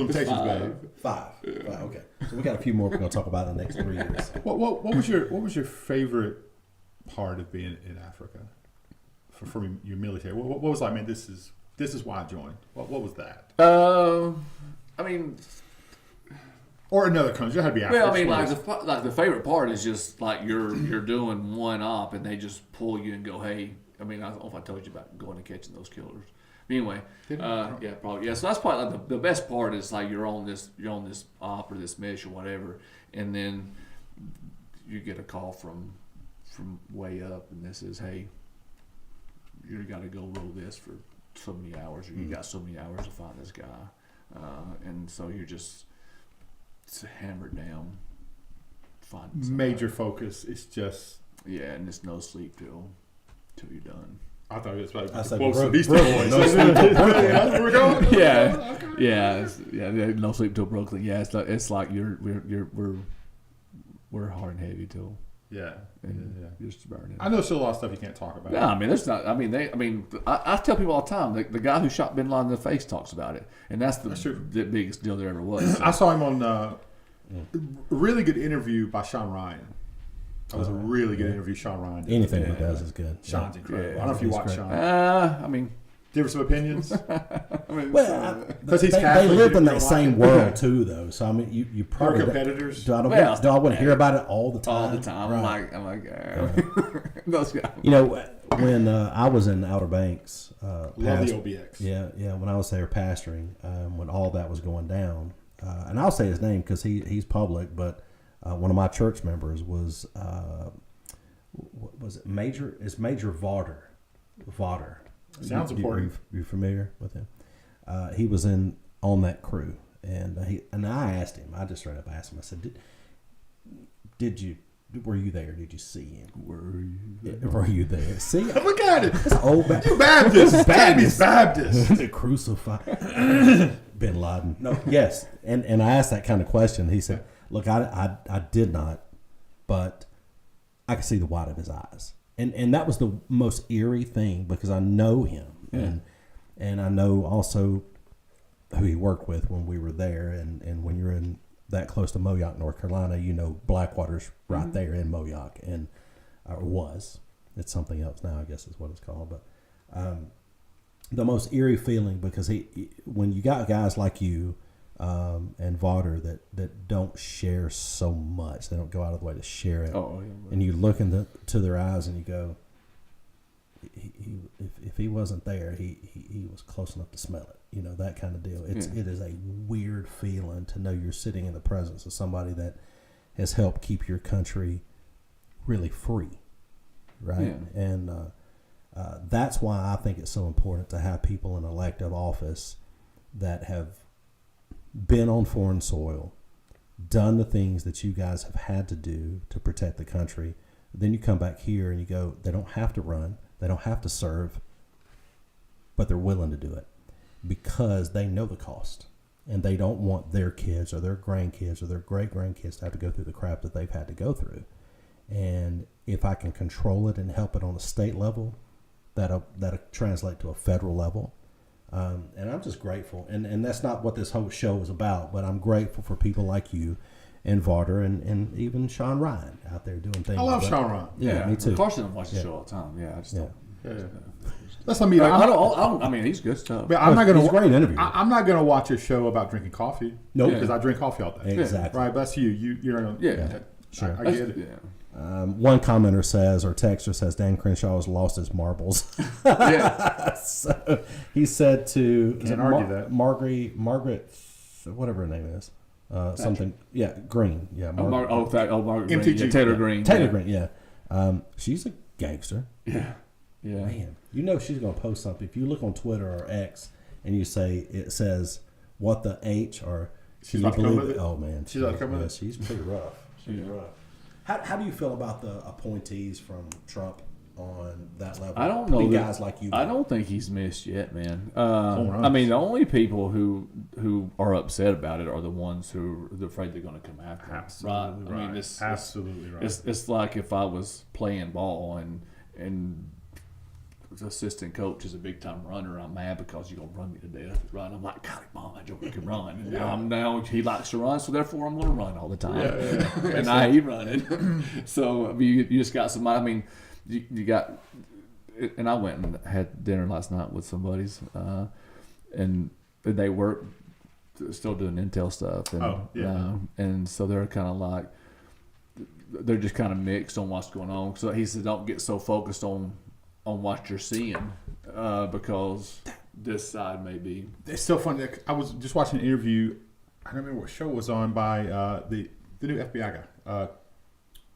limitations, babe. 5. Okay. So we got a few more we're going to talk about in the next 3 years. What was your favorite part of being in Africa from your military? What was like, man, this is why I joined. What was that? I mean, or another country. It had to be Africa. well, I mean, like the favorite part is just like you're doing one op and they just pull you and go, hey. I mean, I don't know if I told you about going and catching those killers. Anyway, yeah, probably. Yeah, so that's probably like the best part is like you're on this op or this mission or whatever, and then you get a call from way up, and this is, hey, you got to go roll this for so many hours, or you got so many hours to find this guy, and so you're just hammered down. Finding somebody. Major focus is just and it's no sleep till you're done. I thought it was like I said Beastie Boys. no sleep till Brooklyn. That's where we're going. No sleep till Brooklyn. Yeah, it's like we're hard and heavy till Yeah. you're just burning. I know there's still a lot of stuff you can't talk about. No, I mean there's not. I mean I tell people all the time the guy who shot Bin Laden in the face talks about it, and that's the biggest deal there ever was. So. I saw him on a really good interview by Sean Ryan. That was a really good interview. Sean Ryan did. Anything he does is good. Sean's incredible. I don't know if you watch Sean. I mean, do you have some opinions? Well, because they live in that same world too, though. So I mean, you probably Our competitors. Do I want to hear about it all the time? All the time. Right. I'm like, those guys. You know, when I was in Outer Banks, love the OBX. Yeah. When I was there pastoring, when all that was going down, and I'll say his name because he's public, but. One of my church members was what was it? Major Vauder. Sounds important. You familiar with him? He was on that crew, and I asked him. I just straight up asked him. I said, were you there? Did you see him? Were you there? See, look at it. It's old you Baptist. Baptist. The crucified Bin Laden. No, yes, and I asked that kind of question. He said. Look, I did not, but I could see the white of his eyes. And that was the most eerie thing because I know him. And I know also who he worked with when we were there. And when you're in that close to Moyock, North Carolina, you know Blackwater's right there in Moyock. And was. It's something else now, I guess is what it's called. But the most eerie feeling because when you got guys like you, and Vauder that don't share so much. They don't go out of the way to share it. And you look into their eyes and you go, if he wasn't there, he was close enough to smell it. You know, that kind of deal. It is a weird feeling to know you're sitting in the presence of somebody that has helped keep your country really free, right? Yeah. And that's why I think it's so important to have people in elective office that have been on foreign soil, done the things that you guys have had to do to protect the country. Then you come back here and you go, they don't have to run, they don't have to serve, but they're willing to do it because they know the cost and they don't want their kids or their grandkids or their great-grandkids to have to go through the crap that they've had to go through. And if I can control it and help it on a state level, that'll translate to a federal level. And I'm just grateful. And that's not what this whole show is about, but I'm grateful for people like you and Vauder and even Sean Ryan out there doing things. I love Sean Ryan. Yeah, me too. Carson watches the show all the time. Yeah, I just don't. Yeah. That's what I mean. I mean, he's good stuff. But I'm not going to. He's a great interview. I'm not going to watch a show about drinking coffee. No, because I drink coffee all day. Exactly. Right, but that's you. You're sure. I get it. Yeah. One commenter says, or texter says, Dan Crenshaw has lost his marbles. So he said to Margaret, whatever her name is, something. Yeah, Green. Yeah, Margaret Green. Yeah, Taylor Green. Taylor Green. Yeah, she's a gangster. Yeah. Man, you know she's gonna post something. If you look on Twitter or X and you say it says what the H or she's about to come with it. Oh man, she's about to come with it. She's pretty rough. She's rough. How do you feel about the appointees from Trump on that level? I don't know. Guys like you. I don't think he's missed yet, man. I mean, the only people who are upset about it are the ones who are afraid they're going to come after him. Absolutely right. I mean, absolutely right. It's like if I was playing ball and the assistant coach is a big time runner. I'm mad because you're gonna run me to death. Right? I'm like, God, mom, that joker can run. And now he likes to run, so therefore I'm gonna run all the time. And I hate running. So I mean, you just got somebody. I mean, you got. And I went and had dinner last night with some buddies, and they work still doing Intel stuff. And, and so they're kind of like, they're just kind of mixed on what's going on. So he said, don't get so focused on what you're seeing, because this side may be. It's so funny. I was just watching an interview. I don't remember what show it was on by the new FBI guy.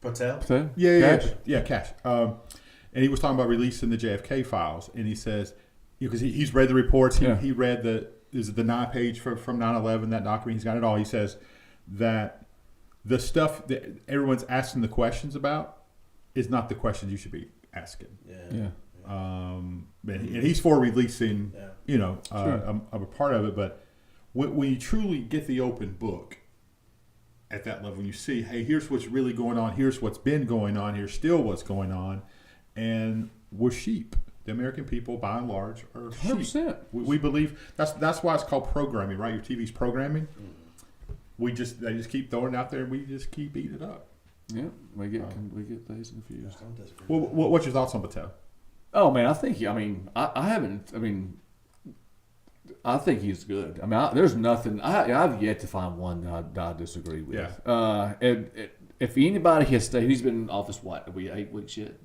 Patel? Yeah, Cash. And he was talking about releasing the JFK files, and he says, because he's read the reports, he read the 9-page from 9/11, that document, he's got it all. He says that the stuff that everyone's asking the questions about is not the questions you should be asking. And he's for releasing, a part of it, but when you truly get the open book at that level, you see, hey, here's what's really going on, here's what's been going on, here's still what's going on. And we're sheep. The American people, by and large, are sheep. 100%. We believe that's why it's called programming, right? Your TV's programming. They just keep throwing it out there, and we just keep eating it up. Yeah, we get things confused. Well, what's your thoughts on Patel? Oh man, I think I think he's good. I mean, there's nothing. I've yet to find one that I disagree with. Yeah. If anybody has stayed, he's been in office, what, are we 8 weeks yet?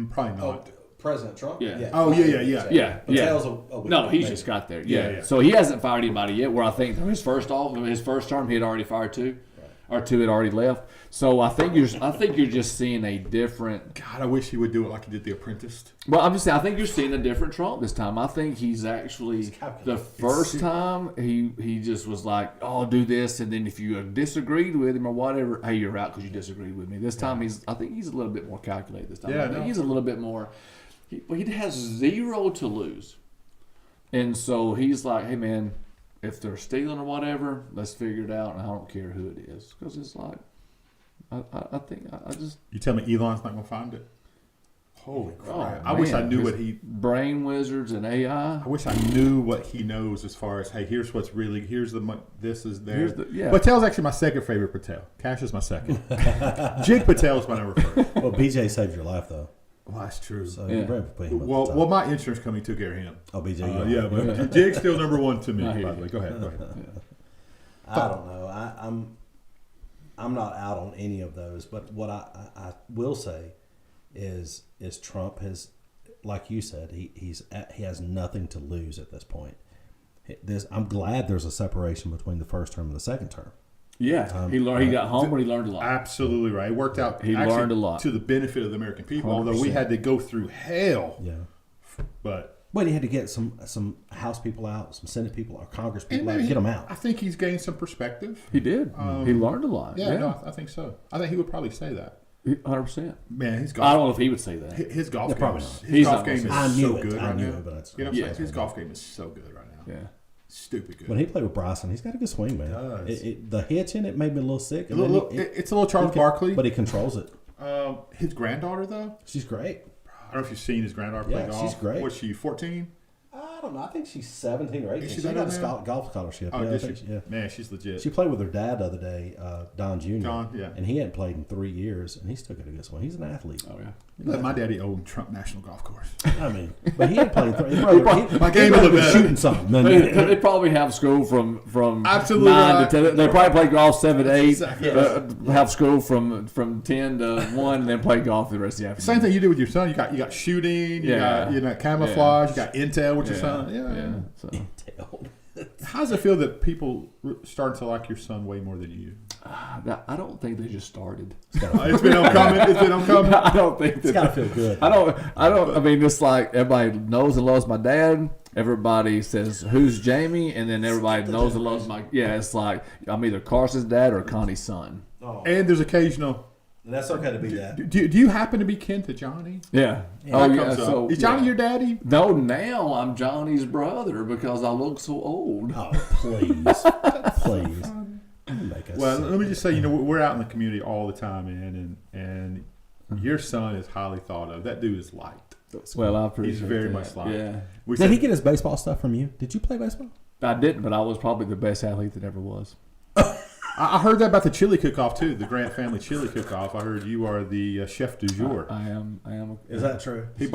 Probably not. President Trump? Yeah. Oh, yeah. Patel's a week No, he's maybe. just got there. Yeah. So he hasn't fired anybody yet, where I think his first term, he had already fired 2. Or 2 had already left. So I think you're just seeing a different. God, I wish he would do it like he did The Apprentice. Well, I'm just saying, I think you're seeing a different Trump this time. I think he's actually the first time he just was like, "Oh, do this," and then if you disagreed with him or whatever, hey, you're out because you disagreed with me. This time I think he's a little bit more calculated. This time, I think he's a little bit more. He has 0 to lose, and so he's like, "Hey, man, if they're stealing or whatever, let's figure it out, and I don't care who it is," because it's like. I think I just. You tell me Elon's not going to find it? Holy crap! I man. wish I knew what he. Brain wizards and AI. I wish I knew what he knows as far as, hey, here's what's really, this is there. Patel's actually my second favorite Patel. Cash is my second. Jig Patel is my number first. Well, BJ saved your life though. Well, that's true. So you better put him well, my insurance company took care of him. Oh, BJ. But Jig's still number 1 to me. By the way, go ahead. I don't know. I'm not out on any of those, but what I will say is Trump has, like you said, he has nothing to lose at this point. I'm glad there's a separation between the first term and the second term. Yeah, he got home, but he learned a lot. Absolutely right. It worked out. He learned a lot to the benefit of the American people. 100%. Although we had to go through hell. Yeah, but he had to get some House people out, some Senate people, or Congress people out, get them out. I think he's gained some perspective. He did. He learned a lot. Yeah, no, I think so. I think he would probably say that. 100%. Man, his golf. I don't know if he would say that. His golf game. His golf game is so good right now. But you know what I'm saying? His golf game is so good right now. Yeah. Stupid good. When he played with Bryson, he's got a good swing, man. The hitch in it made me a little sick. It's a little Charles Barkley, but he controls it. His granddaughter, though, she's great. I don't know if you've seen his granddaughter play golf. She's great. Was she 14? I don't know. I think she's 17 or 18. She got a golf scholarship. Oh, yeah, did she? Man, she's legit. She played with her dad the other day, Don Jr. Don, yeah. And he hadn't played in 3 years, and he still got a good swing. He's an athlete. Oh, yeah. Let my daddy owned Trump National Golf Course. I mean, but he hadn't played in 3 years. My game was better. Shooting something. They probably have school from Absolutely 9 to 10. They probably play golf 7 to 8. Exactly. Have school from 10 to 1, and then play golf the rest of the afternoon. Same thing you do with your son. You got shooting. You got camouflage. You got intel with your son. Yeah. So. Intel. How does it feel that people start to like your son way more than you? I don't think they just started. It's been oncoming. I don't think it's got to feel good. I don't. I mean, it's like everybody knows and loves my dad. Everybody says, "Who's Jamie?" And then everybody knows and loves my. Yeah, it's like I'm either Carson's dad or Connie's son. Oh. And there's occasional. And that's okay to be that. Do you happen to be kin to Johnny? Yeah. Oh, yeah. So, is Johnny your daddy? No, now I'm Johnny's brother because I look so old. Oh, please. Please. Well, let me just say, we're out in the community all the time, man, and your son is highly thought of. That dude is liked. Well, I appreciate He's very that. much like. Yeah. Did he get his baseball stuff from you? Did you play baseball? I didn't, but I was probably the best athlete that ever was. I heard that about the chili cook-off too, the Grant family chili cook-off. I heard you are the chef du jour. I am. Is that true? He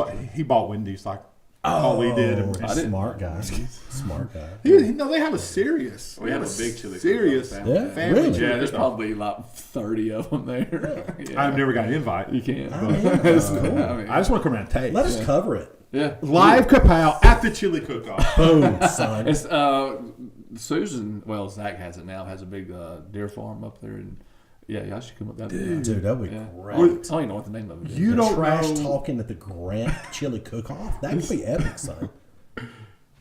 bought Wendy's like all he did. Smart guy. Smart guy. No, they have a serious. We have a big chili serious cook-off Yeah, family. really? chili Yeah, there's cook-off. probably like 30 of them there. Yeah. I've never got an invite. You can't. Oh, yeah. I mean, I just want to come around and taste. Let us cover it. yeah. Live Kapow at the chili cook-off. Boom, son. It's Susan. Well, Zach has it now. Has a big deer farm up there, and yeah, y'all should come up that. Dude, that would be Yeah. great. I don't even know what the name of it is. You don't Trash know. talking at the Grant Chili Cook-Off. That would be epic, son.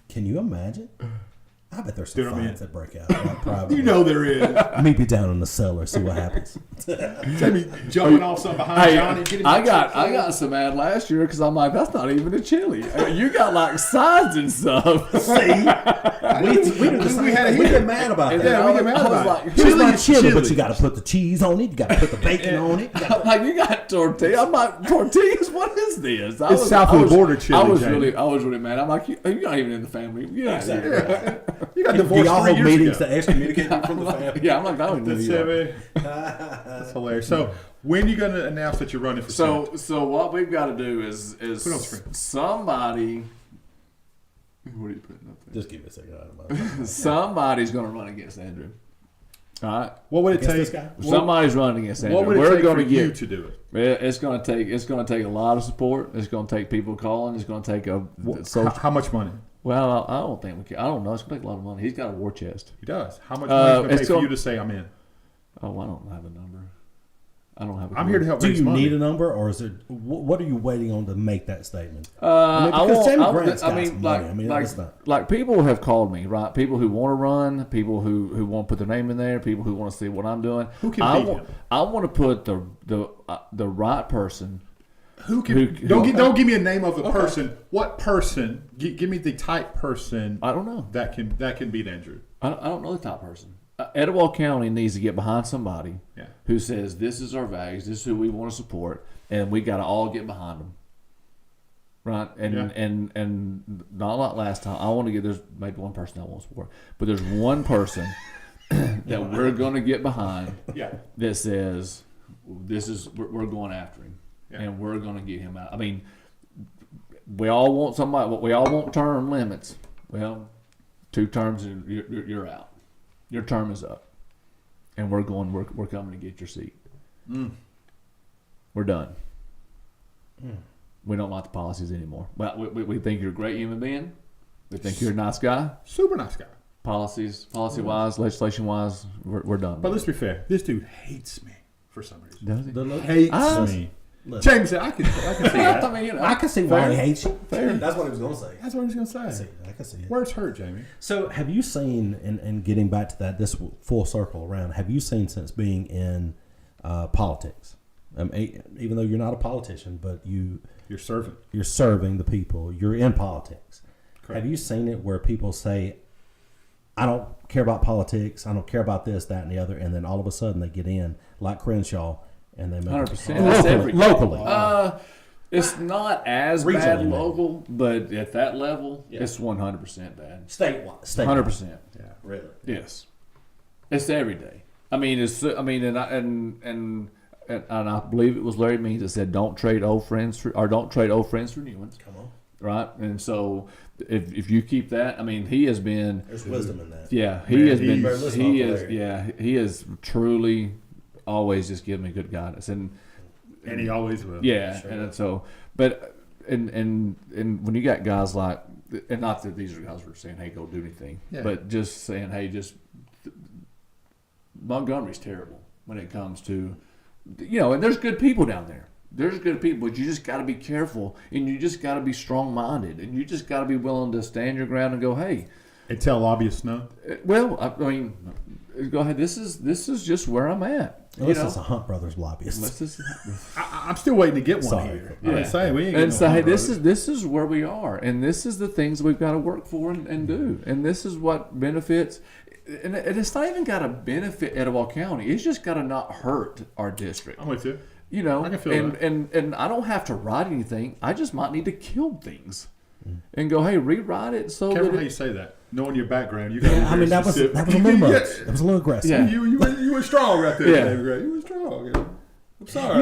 Can you imagine? I bet there's some Dude, I mean- fights that break out. Like, privately. You know there is. Meet me down in the cellar, see what happens. Jamie jumping off something behind Hey, Johnny. Getting I got so mad last year because I'm like, that's not even a chili. You got like sides and stuff. See? we get mad about And that. then Yeah, I we get was- mad I was about like, it. It's Chili not is chili, chili. but you got to put the cheese on it. You got to put the bacon on it. I'm like, you got tortillas. I'm like, tortillas? What is this? I It's south of the border chili, I was Jamie. really mad. I'm like, you're not even in the family. Yeah, Exactly. You got Do divorced y'all 3 hold years meetings ago. to excommunicate you from the family? yeah. I'm like, I don't know. That's who you are. it, That's hilarious. So when are you going to announce that you're running for Senate? So what we've got to do is Put it on screen. somebody. What are you putting up there? Just give me a second. I don't know. Somebody's going to run against Andrew. All right. What would it Against take? this guy? Somebody's running against Andrew. What would it We're take going for to you get. to do it? It's going to take a lot of support. It's going to take people calling. It's going to take a social. How much money? Well, I don't think we can. I don't know. It's going to take a lot of money. He's got a war chest. He does. How much money is going to it's take for going- you to say I'm in? Oh, I don't have a number. I don't have a I'm here to help Do raise you money. need a number, or is it? What are you waiting on to make that statement? I because Jamie want, Grant's got I mean, some like, money. I mean, like, that's not- like people have called me, right? People who want to run, people who want to put their name in there, people who want to see what I'm doing. Who can I beat want, him? I want to put the right person. Who can? Don't give me a name of a person. What person? Give me the type person I don't know. that can beat Andrew. I don't know the top person. Etowah County needs to get behind somebody Yeah. who says this is our values, this is who we want to support, and we got to all get behind them, right? And Yeah. and not like last time. I want to get there's maybe one person I won't support, but there's one person that we're going to get behind Yeah. that says this is we're going after him, Yeah. and we're going to get him out. I mean, we all want somebody. We all want term limits. Well, 2 terms and you're out. Your term is up, and we're coming to get your seat. We're done. We don't like the policies anymore. Well, we think you're a great human being. We think you're a nice guy. Super nice guy. Policy wise, legislation wise, we're done. But let's be fair. This dude hates me for some reason. does he? The look- Hates Ah. me. Listen. James said, I can see that. I mean, you know, I can see why he hates you. That's what he was going to say. That's what he's going to say. I can see it. Words hurt, Jamie. So, have you seen, and getting back to that, this full circle around, have you seen since being in politics, even though you're not a politician, but You're servant. you're serving the people, you're in politics. Correct. Have you seen it where people say, I don't care about politics, I don't care about this, that, and the other, and then all of a sudden they get in, like Crenshaw, and they make 100%. That's every day. locally. It's not as Regionally, bad maybe. local, but at that level, it's 100% bad. Statewide. 100%. Yeah. Really? Yes, it's every day. I mean, and I believe it was Larry Means that said, "Don't trade old friends for new ones." Come on. Right, and so if you keep that, I mean, he has been, There's wisdom in that. yeah, Man, he has been, he's- Better listen he to is, Larry. yeah, he is truly always just giving me good guidance, and And he always will. yeah, Sure. and so, but and when you got guys like, and not that these are guys who are saying, "Hey, go do anything," Yeah. but just saying, "Hey, just." Montgomery's terrible when it comes to, and there's good people down there. There's good people, but you just got to be careful, and you just got to be strong-minded, and you just got to be willing to stand your ground and go, "Hey, And tell lobbyists no. well, I mean, go ahead. This is just where I'm at." Unless it's a Hunt Brothers lobbyist. Let's just, I'm still waiting to get one Sorry. here. Yeah. I'm saying we ain't and getting say, no hey, Hunt this Brothers. is where we are, and this is the things we've got to work for and do, and this is what benefits. And it's not even got to benefit Etowah County. It's just got to not hurt our district. I'm with you. You know, I can feel and, that. and I don't have to write anything. I just might need to kill things and go, hey, rewrite it so Careful that how you say that. Knowing your background, you got to Yeah, I mean that was a little much. That was a little aggressive. Yeah. You were strong right there, Yeah. David Gray. You were strong. You know? I'm sorry.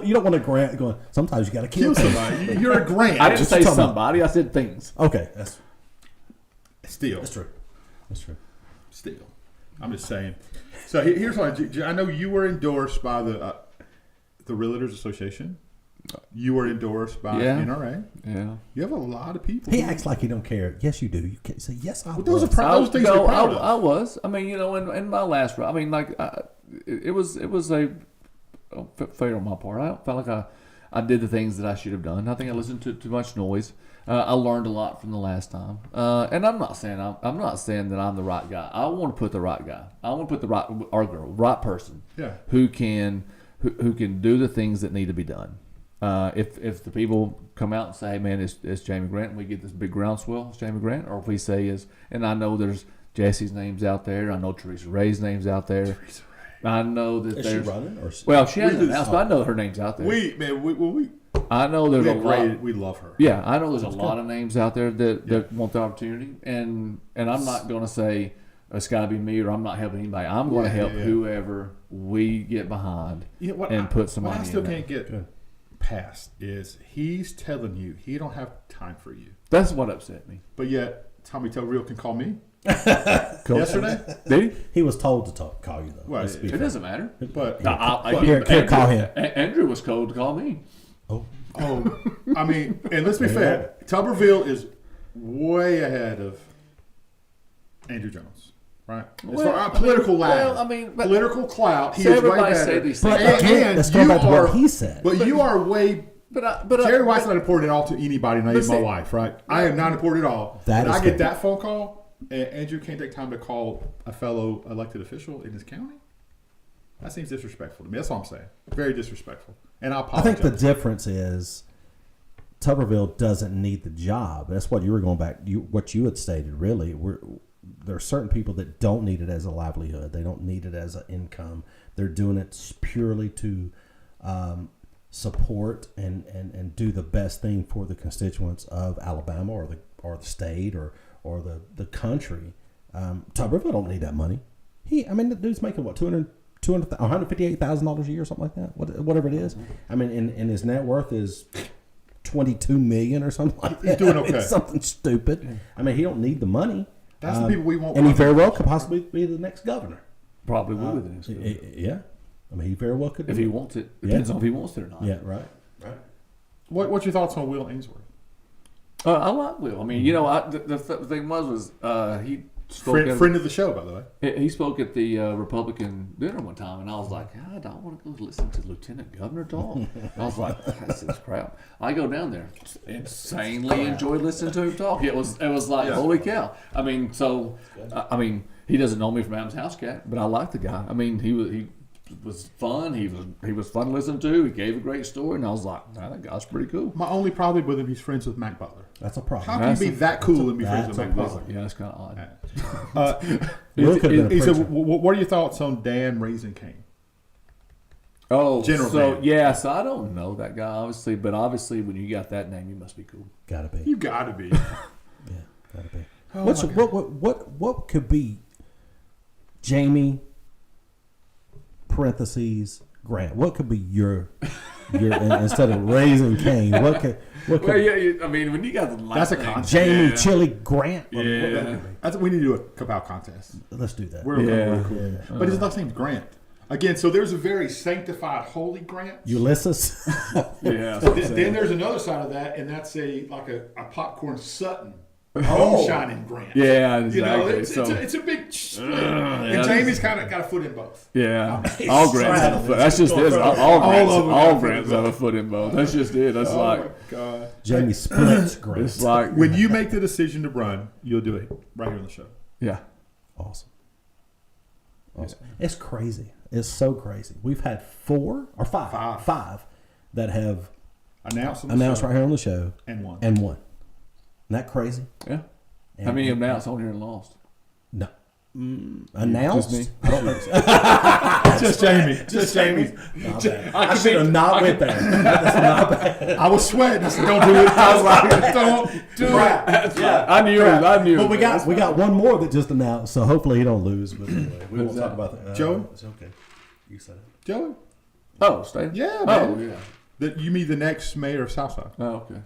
You don't want to grant going. Sometimes you got to Kill somebody. You're a Grant. I didn't just say talking about- somebody. I said things. Okay, that's Still. true. That's true. Still. I'm just saying. So here's what I know. You were endorsed by the Realtors Association. You were endorsed by Yeah. NRA. Yeah. You have a lot of people. He acts like he don't care. Yes, you do. You can't say yes. I Well, those are was. those things are proud of. I was. I mean, you know, in my last run, I mean, like, it was a failure on my part. I felt like I did the things that I should have done. I think I listened to too much noise. I learned a lot from the last time. And I'm not saying that I'm the right guy. I want to put the right guy. I want to put the right person. Yeah. Who can do the things that need to be done. If the people come out and say, hey, man, it's Jamie Grant, and we get this big groundswell, it's Jamie Grant, or if we say and I know there's Jesse's name's out there, I know Teresa Ray's name's out there. I know that Is there's. she running or? Well, she hasn't announced, but I know her name's out there. I know there's a lot. We love her. Yeah, I know there's a lot of names out there that want the opportunity, and I'm not going to say it's got to be me or I'm not helping anybody. I'm going to help whoever we get behind You know, and put somebody what I still in there. can't get past is he's telling you he don't have time for you, That's what upset me. but yet Tommy Tell Real can call me Cool. yesterday. Did he? He was told to call you though. Well, Let's be It fair. doesn't matter. But Here, call him. Andrew was cold to call me. Oh, I mean, and let's be fair, Tuberville is way ahead of Andrew Jones, right? As far as political ladder, well, I mean, but- political clout, he So is way everybody better. say these but things. again, let's go back to what he said. But you are way. But Jerry White's not important at all to anybody, not even my see- wife, right? I am not important at all. That and is I get fair. that phone call, and Andrew can't take time to call a fellow elected official in his county. That seems disrespectful to me. That's all I'm saying. Very disrespectful. And I I apologize. think the difference is Tuberville doesn't need the job. That's what you were going back. What you had stated. Really, there are certain people that don't need it as a livelihood. They don't need it as an income. They're doing it purely to support and do the best thing for the constituents of Alabama or the state or the country. Tuberville don't need that money. The dude's making what $158,000 a year or something like that. Whatever it is. I mean, and his net worth is $22 million or something like that. He's doing okay. It's something stupid. I mean, he don't need the money. That's the people we want. And he very well could possibly be the next governor. Probably will be the next one. Yeah. I mean, he very well could. If do he it. wants it. Depends on if he wants it or not. Yeah, right. What's your thoughts on Will Ainsworth? I like Will. I mean, you know, the thing was he spoke Friend of the show, by the way. he spoke at the Republican dinner one time, and I was like, God, I want to go listen to Lieutenant Governor talk. I was like, this is crap. I go down there, insanely enjoy listening to him talk. It was like, holy cow. I mean, he doesn't know me from Adam's House Cat, but I like the guy. I mean, he was fun. He was fun to listen to. He gave a great story, and I was like, man, that guy's pretty cool. My only problem with him, he's friends with Mac Butler. That's a problem. How can you be that cool and be friends with Mac Butler? Yeah, that's kind of odd. Will could have been a He said, preacher. what are your thoughts on Dan raising Cain? Oh, General so name. yeah, so I don't know that guy obviously, but obviously when you got that name, you must be cool. Gotta be. You got to be. Yeah, gotta be. Oh What's my what could be Jamie parentheses Grant? What could be your instead of raising Cain? What could Well, yeah, I mean when you got the That's a name- concept. Jamie Chili Grant? What Yeah. that could be? We need to do a Kapow contest. Let's do that. We're cool. Yeah. But his last name's Grant. Again, so there's a very sanctified, holy Grant. Ulysses. Yeah, Then there's another side of that, and that's a popcorn Sutton. Moonshining Grant. Yeah, You know, exactly. it's a big split. And Jamie's kind of got a foot in both. Yeah, all grants have a foot. That's just it. All grants have a foot in both. That's just it. That's like God. Jamie splits Grant. it's like When you make the decision to run, you'll do it right here on the show. yeah. Awesome. It's crazy. It's so crazy. We've had 4 or 5 that have Announced announced right here on the show and one. and won. Isn't that crazy? Yeah. How many announced on here and lost? No. Announced? Just me. I don't think so. Just Jamie. Just Jamie. Not bad. I should have not went there. That's not bad. I was sweating. I said, "Don't do it." I was like, "Don't do it." Yeah, I knew it. I knew But it. we got one more that just announced, so hopefully he don't lose. But anyway, we won't talk about that. Joey? It's okay. You said it. Joey? Oh, stay. Yeah, Oh, man. yeah. You mean the next mayor of Southside? Oh, okay.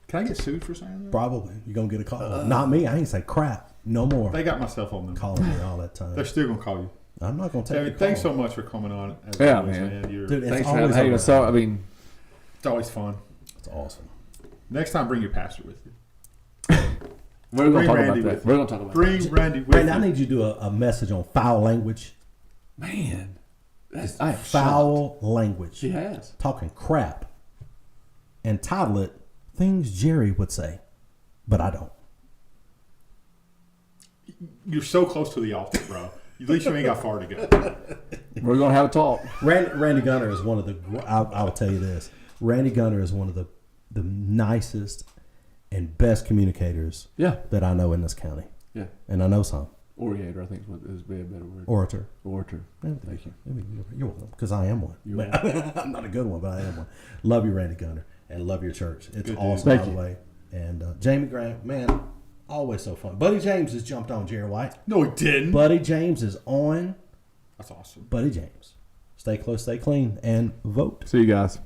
Can I get sued for saying that? Probably. You're going to get a call. Not me. I ain't say crap. No more. They got my cell phone number. Calling me all that time. They're still gonna call you. I'm not going to take Jamie, your call. thanks so much for coming on. As Yeah, always, man. Dude, it's Thanks for always having. Hey, so I mean, It's always fun. It's awesome. Next time, bring your pastor with you. we're going Bring to talk Randy about that. with We're you. going to talk about Bring Randy with Randy, you. I need you to do a message on foul language. that. Man, I am Foul language. She has. Talking crap. And title it Things Jerry Would Say, but I don't. You're so close to the altar, bro. At least you ain't got far to go. We're going to have a talk. Randy Gunner is one of the. I'll tell you this. Randy Gunner is one of the nicest and best communicators Yeah. that I know in this county, Yeah. and I know some. Orator, I think is be a better word. Orator. Orator. Thank you. You're welcome, because I am one. You I'm not a good one, but I am one. Love you, Randy Gunner, and love your church. It's Good awesome, dude. by the way. And Jamie Grant, man, always so fun. Buddy James has jumped on Jerry White. No, it didn't. Buddy James is on That's awesome. Buddy James. Stay close, stay clean, and vote. See you guys.